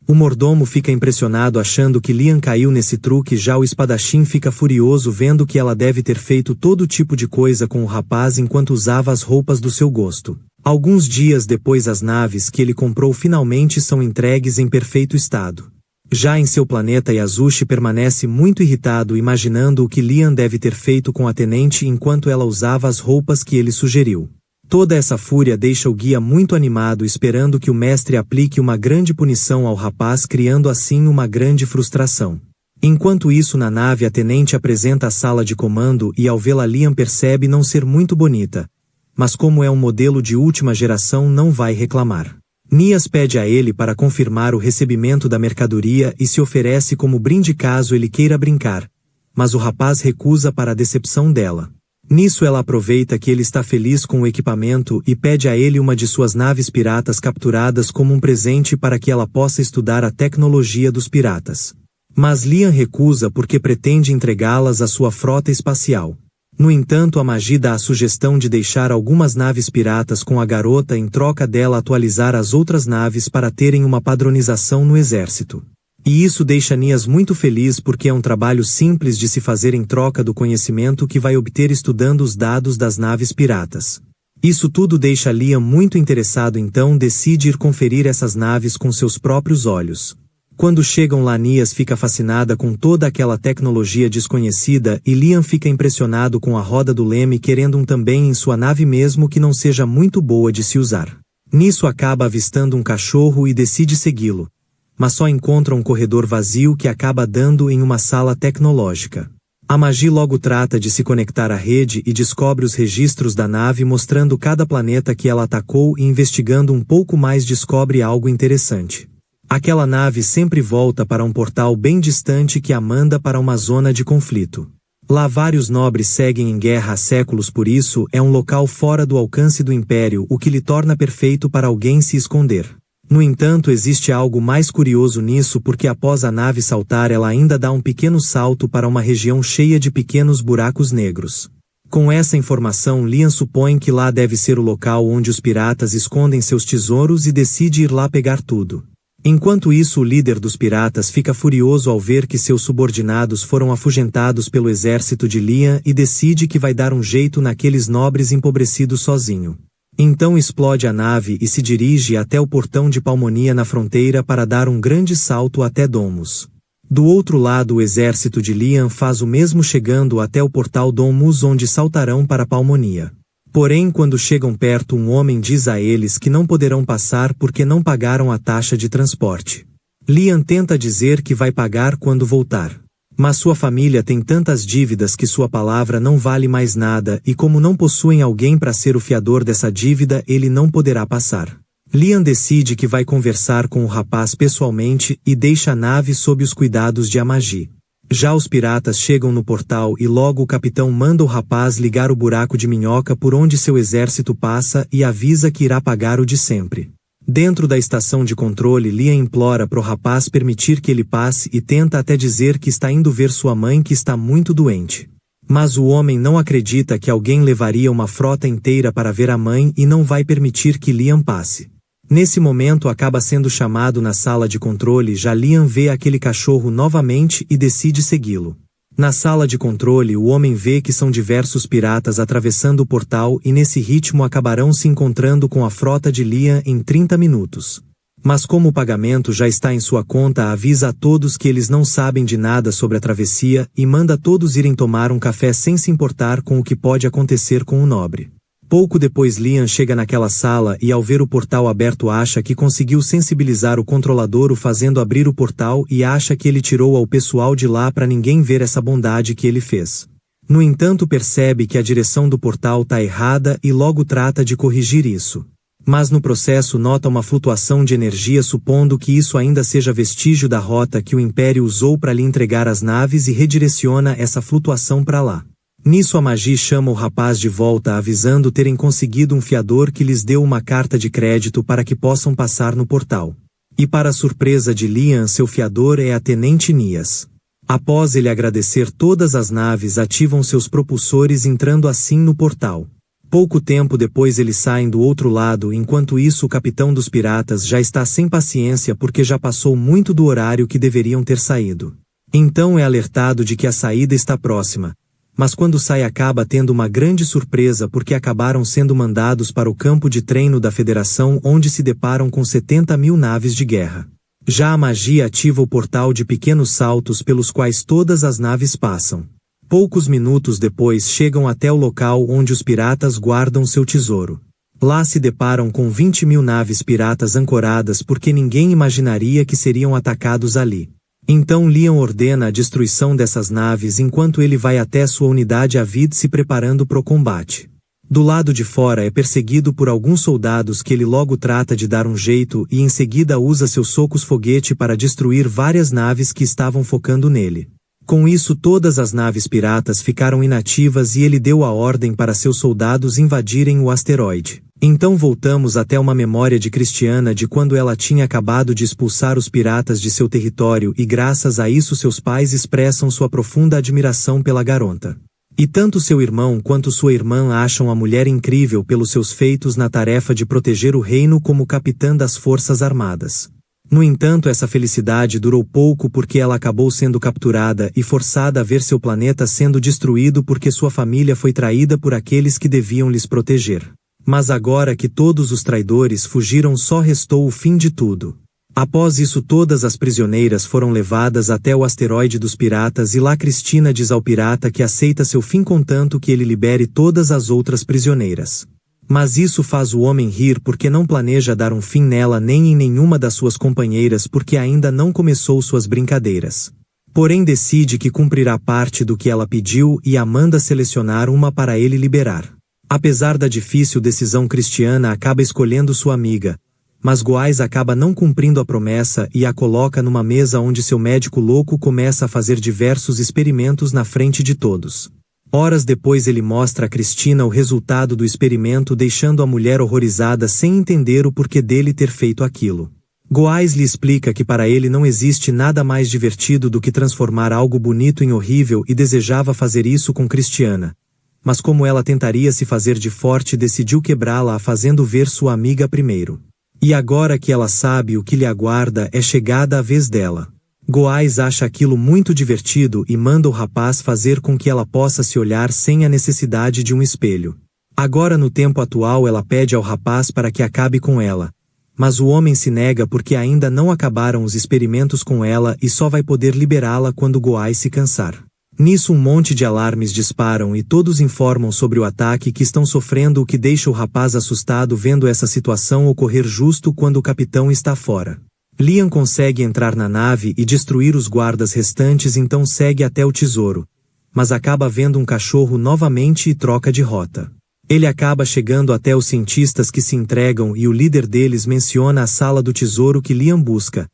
O mordomo fica impressionado achando que Liam caiu nesse truque, já o espadachim fica furioso vendo que ela deve ter feito todo tipo de coisa com o rapaz enquanto usava as roupas do seu gosto. Alguns dias depois as naves que ele comprou finalmente são entregues em perfeito estado. Já em seu planeta Yasushi permanece muito irritado imaginando o que Liam deve ter feito com a tenente enquanto ela usava as roupas que ele sugeriu. Toda essa fúria deixa o guia muito animado esperando que o mestre aplique uma grande punição ao rapaz, criando assim uma grande frustração. Enquanto isso na nave a tenente apresenta a sala de comando e ao vê-la Liam percebe não ser muito bonita, mas como é um modelo de última geração não vai reclamar. Nias pede a ele para confirmar o recebimento da mercadoria e se oferece como brinde caso ele queira brincar, mas o rapaz recusa para a decepção dela. Nisso ela aproveita que ele está feliz com o equipamento e pede a ele uma de suas naves piratas capturadas como um presente para que ela possa estudar a tecnologia dos piratas. Mas Liam recusa porque pretende entregá-las à sua frota espacial. No entanto a Magi dá a sugestão de deixar algumas naves piratas com a garota em troca dela atualizar as outras naves para terem uma padronização no exército. E isso deixa Nias muito feliz porque é um trabalho simples de se fazer em troca do conhecimento que vai obter estudando os dados das naves piratas. Isso tudo deixa Liam muito interessado, então decide ir conferir essas naves com seus próprios olhos. Quando chegam lá Nias fica fascinada com toda aquela tecnologia desconhecida e Liam fica impressionado com a roda do leme querendo um também em sua nave mesmo que não seja muito boa de se usar. Nisso acaba avistando um cachorro e decide segui-lo, mas só encontra um corredor vazio que acaba dando em uma sala tecnológica. A Magi logo trata de se conectar à rede e descobre os registros da nave mostrando cada planeta que ela atacou e investigando um pouco mais descobre algo interessante. Aquela nave sempre volta para um portal bem distante que a manda para uma zona de conflito. Lá vários nobres seguem em guerra há séculos, por isso é um local fora do alcance do Império, o que lhe torna perfeito para alguém se esconder. No entanto, existe algo mais curioso nisso porque após a nave saltar ela ainda dá um pequeno salto para uma região cheia de pequenos buracos negros. Com essa informação Liam supõe que lá deve ser o local onde os piratas escondem seus tesouros e decide ir lá pegar tudo. Enquanto isso o líder dos piratas fica furioso ao ver que seus subordinados foram afugentados pelo exército de Liam e decide que vai dar um jeito naqueles nobres empobrecidos sozinho. Então explode a nave e se dirige até o portão de Palmonia na fronteira para dar um grande salto até Domus. Do outro lado o exército de Liam faz o mesmo chegando até o portal Domus onde saltarão para Palmonia. Porém quando chegam perto um homem diz a eles que não poderão passar porque não pagaram a taxa de transporte. Liam tenta dizer que vai pagar quando voltar. Mas sua família tem tantas dívidas que sua palavra não vale mais nada e como não possuem alguém para ser o fiador dessa dívida ele não poderá passar. Liam decide que vai conversar com o rapaz pessoalmente e deixa a nave sob os cuidados de Amagi. Já os piratas chegam no portal e logo o capitão manda o rapaz ligar o buraco de minhoca por onde seu exército passa e avisa que irá pagar o de sempre. Dentro da estação de controle Liam implora pro rapaz permitir que ele passe e tenta até dizer que está indo ver sua mãe que está muito doente. Mas o homem não acredita que alguém levaria uma frota inteira para ver a mãe e não vai permitir que Liam passe. Nesse momento acaba sendo chamado na sala de controle, já Liam vê aquele cachorro novamente e decide segui-lo. Na sala de controle o homem vê que são diversos piratas atravessando o portal e nesse ritmo acabarão se encontrando com a frota de Liam em 30 minutos. Mas como o pagamento já está em sua conta avisa a todos que eles não sabem de nada sobre a travessia e manda todos irem tomar um café sem se importar com o que pode acontecer com o nobre. Pouco depois Liam chega naquela sala e ao ver o portal aberto acha que conseguiu sensibilizar o controlador o fazendo abrir o portal e acha que ele tirou ao pessoal de lá para ninguém ver essa bondade que ele fez. No entanto percebe que a direção do portal tá errada e logo trata de corrigir isso. Mas no processo nota uma flutuação de energia supondo que isso ainda seja vestígio da rota que o Império usou para lhe entregar as naves e redireciona essa flutuação para lá. Nisso a Magi chama o rapaz de volta avisando terem conseguido um fiador que lhes deu uma carta de crédito para que possam passar no portal. E para a surpresa de Liam seu fiador é a Tenente Nias. Após ele agradecer todas as naves ativam seus propulsores entrando assim no portal. Pouco tempo depois eles saem do outro lado enquanto isso o capitão dos piratas já está sem paciência porque já passou muito do horário que deveriam ter saído. Então é alertado de que a saída está próxima. Mas quando sai acaba tendo uma grande surpresa porque acabaram sendo mandados para o campo de treino da Federação onde se deparam com 70.000 naves de guerra. Já a magia ativa o portal de pequenos saltos pelos quais todas as naves passam. Poucos minutos depois chegam até o local onde os piratas guardam seu tesouro. Lá se deparam com 20.000 naves piratas ancoradas porque ninguém imaginaria que seriam atacados ali. Então Liam ordena a destruição dessas naves enquanto ele vai até sua unidade Avid se preparando para o combate. Do lado de fora é perseguido por alguns soldados que ele logo trata de dar um jeito e em seguida usa seus socos foguete para destruir várias naves que estavam focando nele. Com isso todas as naves piratas ficaram inativas e ele deu a ordem para seus soldados invadirem o asteroide. Então voltamos até uma memória de Cristiana de quando ela tinha acabado de expulsar os piratas de seu território e graças a isso seus pais expressam sua profunda admiração pela garota. E tanto seu irmão quanto sua irmã acham a mulher incrível pelos seus feitos na tarefa de proteger o reino como capitã das Forças Armadas. No entanto essa felicidade durou pouco porque ela acabou sendo capturada e forçada a ver seu planeta sendo destruído porque sua família foi traída por aqueles que deviam lhes proteger. Mas agora que todos os traidores fugiram só restou o fim de tudo. Após isso todas as prisioneiras foram levadas até o asteroide dos piratas e lá Cristina diz ao pirata que aceita seu fim contanto que ele libere todas as outras prisioneiras. Mas isso faz o homem rir porque não planeja dar um fim nela nem em nenhuma das suas companheiras porque ainda não começou suas brincadeiras. Porém decide que cumprirá parte do que ela pediu e a manda selecionar uma para ele liberar. Apesar da difícil decisão Cristiana acaba escolhendo sua amiga, mas Goais acaba não cumprindo a promessa e a coloca numa mesa onde seu médico louco começa a fazer diversos experimentos na frente de todos. Horas depois ele mostra a Cristina o resultado do experimento deixando a mulher horrorizada sem entender o porquê dele ter feito aquilo. Goais lhe explica que para ele não existe nada mais divertido do que transformar algo bonito em horrível e desejava fazer isso com Cristiana. Mas como ela tentaria se fazer de forte decidiu quebrá-la fazendo ver sua amiga primeiro. E agora que ela sabe o que lhe aguarda é chegada a vez dela. Goais acha aquilo muito divertido e manda o rapaz fazer com que ela possa se olhar sem a necessidade de um espelho. Agora no tempo atual ela pede ao rapaz para que acabe com ela. Mas o homem se nega porque ainda não acabaram os experimentos com ela e só vai poder liberá-la quando Goais se cansar. Nisso um monte de alarmes disparam e todos informam sobre o ataque que estão sofrendo o que deixa o rapaz assustado vendo essa situação ocorrer justo quando o capitão está fora. Liam consegue entrar na nave e destruir os guardas restantes então segue até o tesouro. Mas acaba vendo um cachorro novamente e troca de rota. Ele acaba chegando até os cientistas que se entregam e o líder deles menciona a sala do tesouro que Liam busca.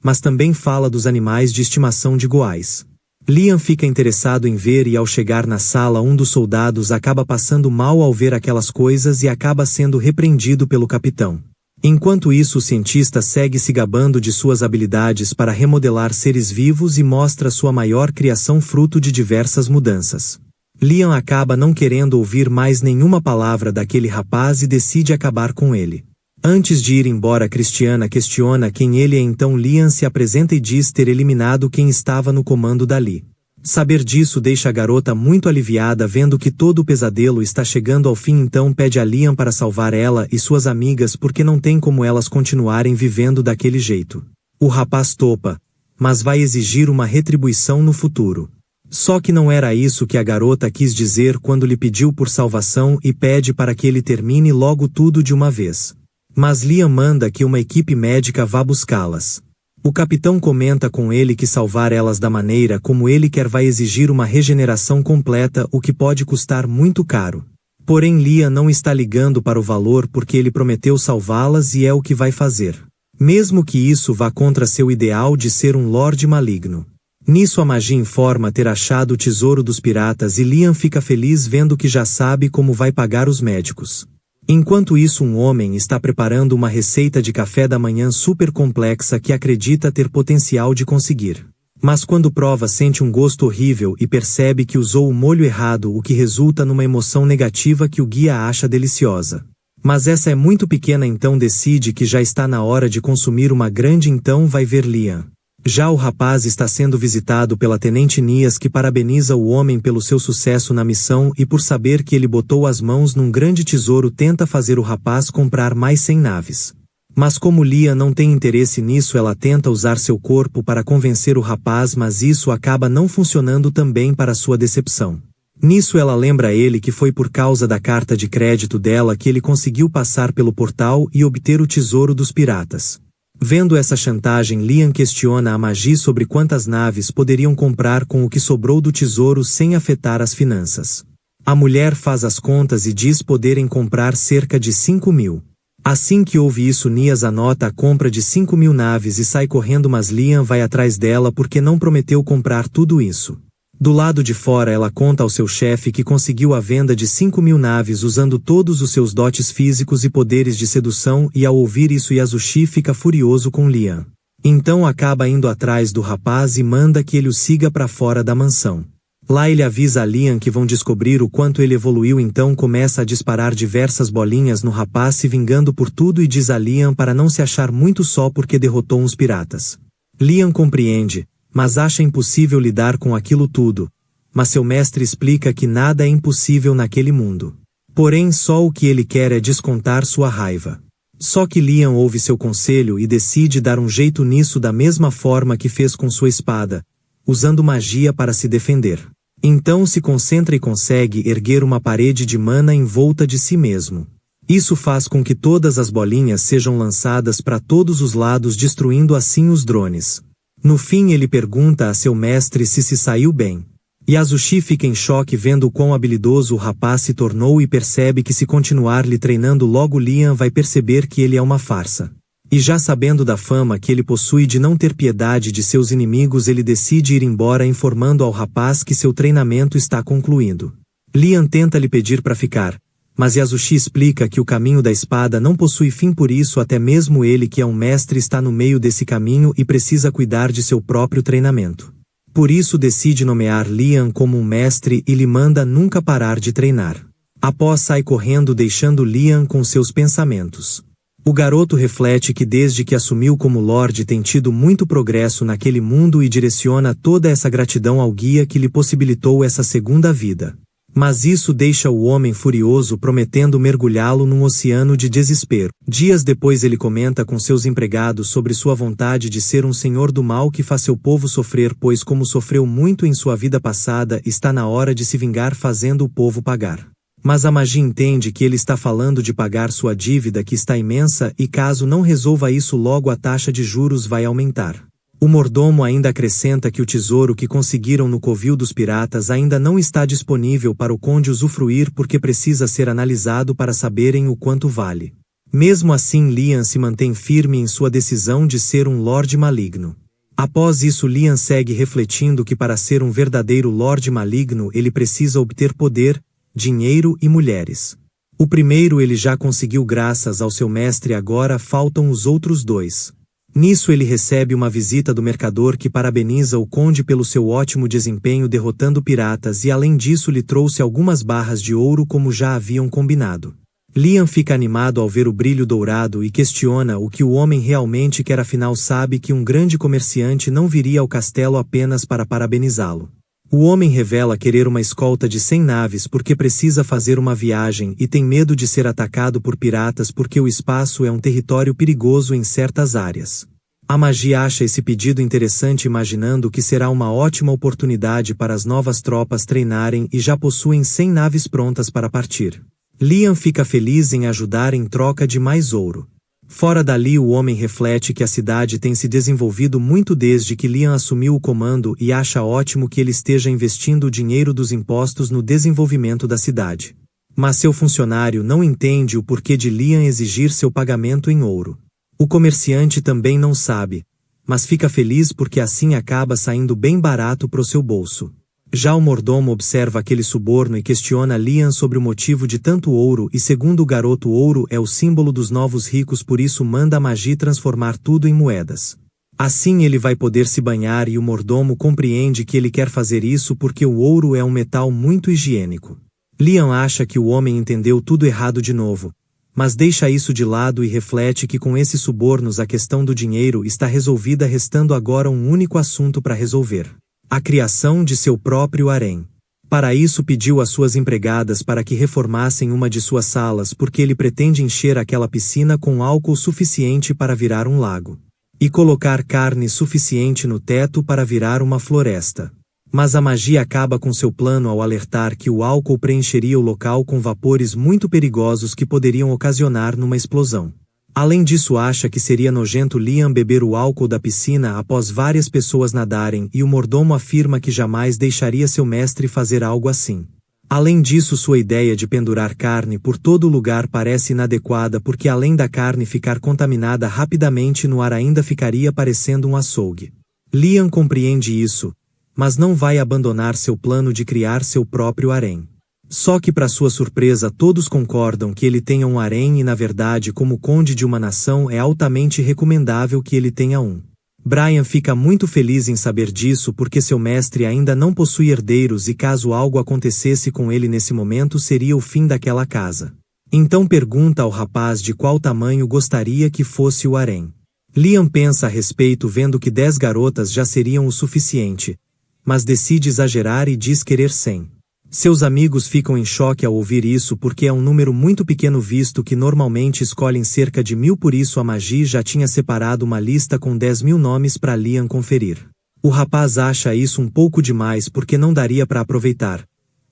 Mas também fala dos animais de estimação de Goais. Liam fica interessado em ver e ao chegar na sala um dos soldados acaba passando mal ao ver aquelas coisas e acaba sendo repreendido pelo capitão. Enquanto isso o cientista segue se gabando de suas habilidades para remodelar seres vivos e mostra sua maior criação fruto de diversas mudanças. Liam acaba não querendo ouvir mais nenhuma palavra daquele rapaz e decide acabar com ele. Antes de ir embora Cristiana questiona quem ele é então Liam se apresenta e diz ter eliminado quem estava no comando dali. Saber disso deixa a garota muito aliviada vendo que todo o pesadelo está chegando ao fim então pede a Liam para salvar ela e suas amigas porque não tem como elas continuarem vivendo daquele jeito. O rapaz topa, mas vai exigir uma retribuição no futuro. Só que não era isso que a garota quis dizer quando lhe pediu por salvação e pede para que ele termine logo tudo de uma vez. Mas Liam manda que uma equipe médica vá buscá-las. O capitão comenta com ele que salvar elas da maneira como ele quer vai exigir uma regeneração completa, o que pode custar muito caro. Porém Liam não está ligando para o valor porque ele prometeu salvá-las e é o que vai fazer. Mesmo que isso vá contra seu ideal de ser um lorde maligno. Nisso a magia informa ter achado o tesouro dos piratas e Liam fica feliz vendo que já sabe como vai pagar os médicos. Enquanto isso um homem está preparando uma receita de café da manhã super complexa que acredita ter potencial de conseguir. Mas quando prova sente um gosto horrível e percebe que usou o molho errado, o que resulta numa emoção negativa que o guia acha deliciosa. Mas essa é muito pequena, então decide que já está na hora de consumir uma grande, então vai ver Liam. Já o rapaz está sendo visitado pela Tenente Nias, que parabeniza o homem pelo seu sucesso na missão e por saber que ele botou as mãos num grande tesouro tenta fazer o rapaz comprar mais 100 naves. Mas como Liam não tem interesse nisso, ela tenta usar seu corpo para convencer o rapaz, mas isso acaba não funcionando também, para sua decepção. Nisso ela lembra ele que foi por causa da carta de crédito dela que ele conseguiu passar pelo portal e obter o tesouro dos piratas. Vendo essa chantagem, Liam questiona a magia sobre quantas naves poderiam comprar com o que sobrou do tesouro sem afetar as finanças. A mulher faz as contas e diz poderem comprar cerca de 5.000. Assim que ouve isso, Nias anota a compra de 5.000 naves e sai correndo, mas Liam vai atrás dela porque não prometeu comprar tudo isso. Do lado de fora ela conta ao seu chefe que conseguiu a venda de 5.000 naves usando todos os seus dotes físicos e poderes de sedução, e ao ouvir isso Yasushi fica furioso com Liam. Então acaba indo atrás do rapaz e manda que ele o siga para fora da mansão. Lá ele avisa a Liam que vão descobrir o quanto ele evoluiu, então começa a disparar diversas bolinhas no rapaz, se vingando por tudo, e diz a Liam para não se achar muito só porque derrotou uns piratas. Liam compreende, mas acha impossível lidar com aquilo tudo. Mas seu mestre explica que nada é impossível naquele mundo. Porém só o que ele quer é descontar sua raiva. Só que Liam ouve seu conselho e decide dar um jeito nisso da mesma forma que fez com sua espada, usando magia para se defender. Então se concentra e consegue erguer uma parede de mana em volta de si mesmo. Isso faz com que todas as bolinhas sejam lançadas para todos os lados, destruindo assim os drones. No fim ele pergunta a seu mestre se saiu bem. Yasushi fica em choque vendo o quão habilidoso o rapaz se tornou e percebe que se continuar lhe treinando logo Liam vai perceber que ele é uma farsa. E já sabendo da fama que ele possui de não ter piedade de seus inimigos, ele decide ir embora, informando ao rapaz que seu treinamento está concluindo. Liam tenta lhe pedir para ficar, mas Yasushi explica que o caminho da espada não possui fim, por isso até mesmo ele, que é um mestre, está no meio desse caminho e precisa cuidar de seu próprio treinamento. Por isso decide nomear Liam como um mestre e lhe manda nunca parar de treinar. Após sai correndo, deixando Liam com seus pensamentos. O garoto reflete que desde que assumiu como Lorde tem tido muito progresso naquele mundo e direciona toda essa gratidão ao guia que lhe possibilitou essa segunda vida. Mas isso deixa o homem furioso, prometendo mergulhá-lo num oceano de desespero. Dias depois ele comenta com seus empregados sobre sua vontade de ser um senhor do mal que faz seu povo sofrer, pois como sofreu muito em sua vida passada, está na hora de se vingar fazendo o povo pagar. Mas a magia entende que ele está falando de pagar sua dívida, que está imensa, e caso não resolva isso logo a taxa de juros vai aumentar. O mordomo ainda acrescenta que o tesouro que conseguiram no covil dos piratas ainda não está disponível para o conde usufruir porque precisa ser analisado para saberem o quanto vale. Mesmo assim Liam se mantém firme em sua decisão de ser um lorde maligno. Após isso Liam segue refletindo que para ser um verdadeiro lorde maligno ele precisa obter poder, dinheiro e mulheres. O primeiro ele já conseguiu graças ao seu mestre, agora faltam os outros dois. Nisso ele recebe uma visita do mercador que parabeniza o conde pelo seu ótimo desempenho derrotando piratas e além disso lhe trouxe algumas barras de ouro como já haviam combinado. Liam fica animado ao ver o brilho dourado e questiona o que o homem realmente quer, afinal sabe que um grande comerciante não viria ao castelo apenas para parabenizá-lo. O homem revela querer uma escolta de 100 naves porque precisa fazer uma viagem e tem medo de ser atacado por piratas porque o espaço é um território perigoso em certas áreas. A Magi acha esse pedido interessante, imaginando que será uma ótima oportunidade para as novas tropas treinarem e já possuem 100 naves prontas para partir. Liam fica feliz em ajudar em troca de mais ouro. Fora dali, o homem reflete que a cidade tem se desenvolvido muito desde que Liam assumiu o comando e acha ótimo que ele esteja investindo o dinheiro dos impostos no desenvolvimento da cidade. Mas seu funcionário não entende o porquê de Liam exigir seu pagamento em ouro. O comerciante também não sabe, mas fica feliz porque assim acaba saindo bem barato pro seu bolso. Já o mordomo observa aquele suborno e questiona Liam sobre o motivo de tanto ouro e, segundo o garoto, o ouro é o símbolo dos novos ricos, por isso manda a Magi transformar tudo em moedas. Assim ele vai poder se banhar e o mordomo compreende que ele quer fazer isso porque o ouro é um metal muito higiênico. Liam acha que o homem entendeu tudo errado de novo, mas deixa isso de lado e reflete que com esses subornos a questão do dinheiro está resolvida, restando agora um único assunto para resolver: a criação de seu próprio harém. Para isso pediu às suas empregadas para que reformassem uma de suas salas porque ele pretende encher aquela piscina com álcool suficiente para virar um lago. E colocar carne suficiente no teto para virar uma floresta. Mas a Magi acaba com seu plano ao alertar que o álcool preencheria o local com vapores muito perigosos que poderiam ocasionar numa explosão. Além disso, acha que seria nojento Liam beber o álcool da piscina após várias pessoas nadarem e o mordomo afirma que jamais deixaria seu mestre fazer algo assim. Além disso, sua ideia de pendurar carne por todo lugar parece inadequada porque além da carne ficar contaminada rapidamente no ar ainda ficaria parecendo um açougue. Liam compreende isso, mas não vai abandonar seu plano de criar seu próprio harém. Só que para sua surpresa todos concordam que ele tenha um harém e na verdade, como conde de uma nação, é altamente recomendável que ele tenha um. Brian fica muito feliz em saber disso porque seu mestre ainda não possui herdeiros e caso algo acontecesse com ele nesse momento seria o fim daquela casa. Então pergunta ao rapaz de qual tamanho gostaria que fosse o harém. Liam pensa a respeito vendo que 10 garotas já seriam o suficiente, mas decide exagerar e diz querer 100. Seus amigos ficam em choque ao ouvir isso porque é um número muito pequeno visto que normalmente escolhem cerca de 1000, por isso a Magi já tinha separado uma lista com 10.000 nomes para Liam conferir. O rapaz acha isso um pouco demais porque não daria para aproveitar,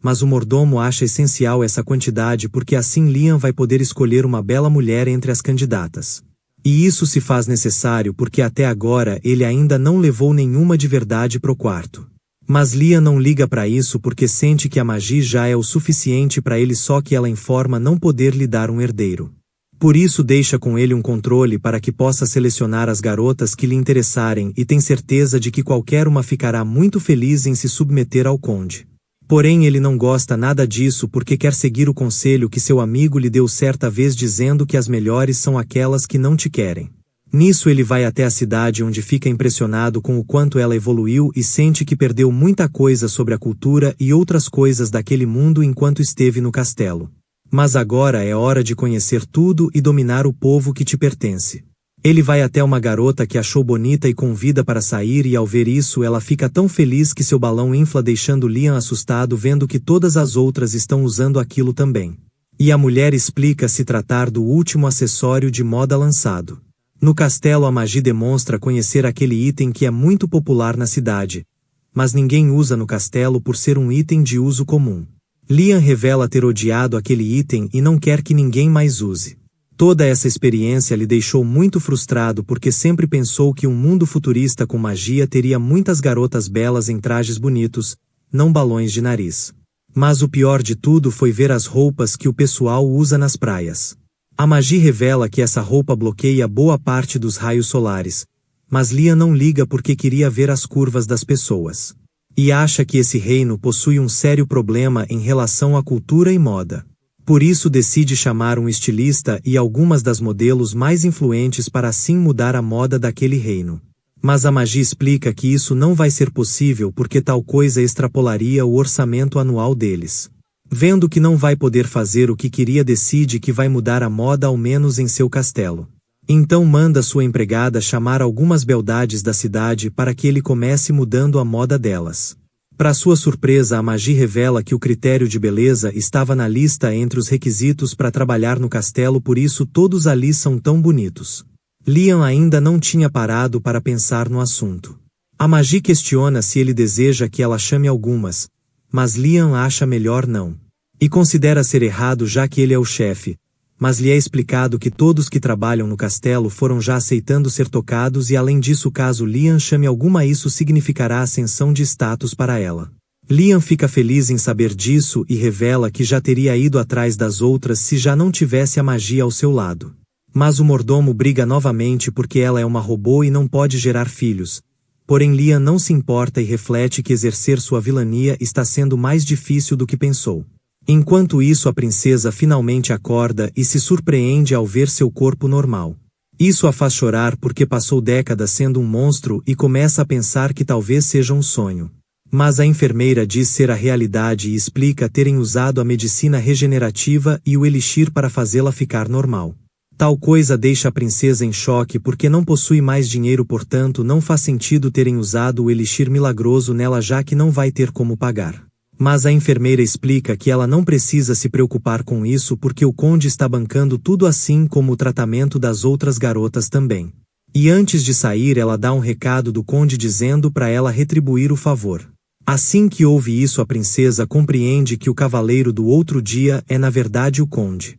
mas o mordomo acha essencial essa quantidade porque assim Liam vai poder escolher uma bela mulher entre as candidatas. E isso se faz necessário porque até agora ele ainda não levou nenhuma de verdade pro quarto. Mas Liam não liga para isso porque sente que a Magi já é o suficiente para ele, só que ela informa não poder lhe dar um herdeiro. Por isso deixa com ele um controle para que possa selecionar as garotas que lhe interessarem e tem certeza de que qualquer uma ficará muito feliz em se submeter ao conde. Porém ele não gosta nada disso porque quer seguir o conselho que seu amigo lhe deu certa vez dizendo que as melhores são aquelas que não te querem. Nisso ele vai até a cidade onde fica impressionado com o quanto ela evoluiu e sente que perdeu muita coisa sobre a cultura e outras coisas daquele mundo enquanto esteve no castelo. Mas agora é hora de conhecer tudo e dominar o povo que te pertence. Ele vai até uma garota que achou bonita e convida para sair e ao ver isso ela fica tão feliz que seu balão infla deixando Liam assustado vendo que todas as outras estão usando aquilo também. E a mulher explica se tratar do último acessório de moda lançado. No castelo a Magi demonstra conhecer aquele item que é muito popular na cidade, mas ninguém usa no castelo por ser um item de uso comum. Liam revela ter odiado aquele item e não quer que ninguém mais use. Toda essa experiência lhe deixou muito frustrado porque sempre pensou que um mundo futurista com magia teria muitas garotas belas em trajes bonitos, não balões de nariz. Mas o pior de tudo foi ver as roupas que o pessoal usa nas praias. A Magi revela que essa roupa bloqueia boa parte dos raios solares, mas Liam não liga porque queria ver as curvas das pessoas. E acha que esse reino possui um sério problema em relação à cultura e moda. Por isso decide chamar um estilista e algumas das modelos mais influentes para assim mudar a moda daquele reino. Mas a Magi explica que isso não vai ser possível porque tal coisa extrapolaria o orçamento anual deles. Vendo que não vai poder fazer o que queria, decide que vai mudar a moda ao menos em seu castelo. Então manda sua empregada chamar algumas beldades da cidade para que ele comece mudando a moda delas. Para sua surpresa, a Magi revela que o critério de beleza estava na lista entre os requisitos para trabalhar no castelo, por isso todos ali são tão bonitos. Liam ainda não tinha parado para pensar no assunto. A Magi questiona se ele deseja que ela chame algumas, mas Liam acha melhor não. E considera ser errado já que ele é o chefe, mas lhe é explicado que todos que trabalham no castelo foram já aceitando ser tocados e além disso caso Liam chame alguma isso significará ascensão de status para ela. Liam fica feliz em saber disso e revela que já teria ido atrás das outras se já não tivesse a magia ao seu lado. Mas o mordomo briga novamente porque ela é uma robô e não pode gerar filhos. Porém Liam não se importa e reflete que exercer sua vilania está sendo mais difícil do que pensou. Enquanto isso a princesa finalmente acorda e se surpreende ao ver seu corpo normal. Isso a faz chorar porque passou décadas sendo um monstro e começa a pensar que talvez seja um sonho. Mas a enfermeira diz ser a realidade e explica terem usado a medicina regenerativa e o elixir para fazê-la ficar normal. Tal coisa deixa a princesa em choque porque não possui mais dinheiro, portanto não faz sentido terem usado o elixir milagroso nela já que não vai ter como pagar. Mas a enfermeira explica que ela não precisa se preocupar com isso porque o conde está bancando tudo assim como o tratamento das outras garotas também. E antes de sair ela dá um recado do conde dizendo para ela retribuir o favor. Assim que ouve isso a princesa compreende que o cavaleiro do outro dia é na verdade o conde.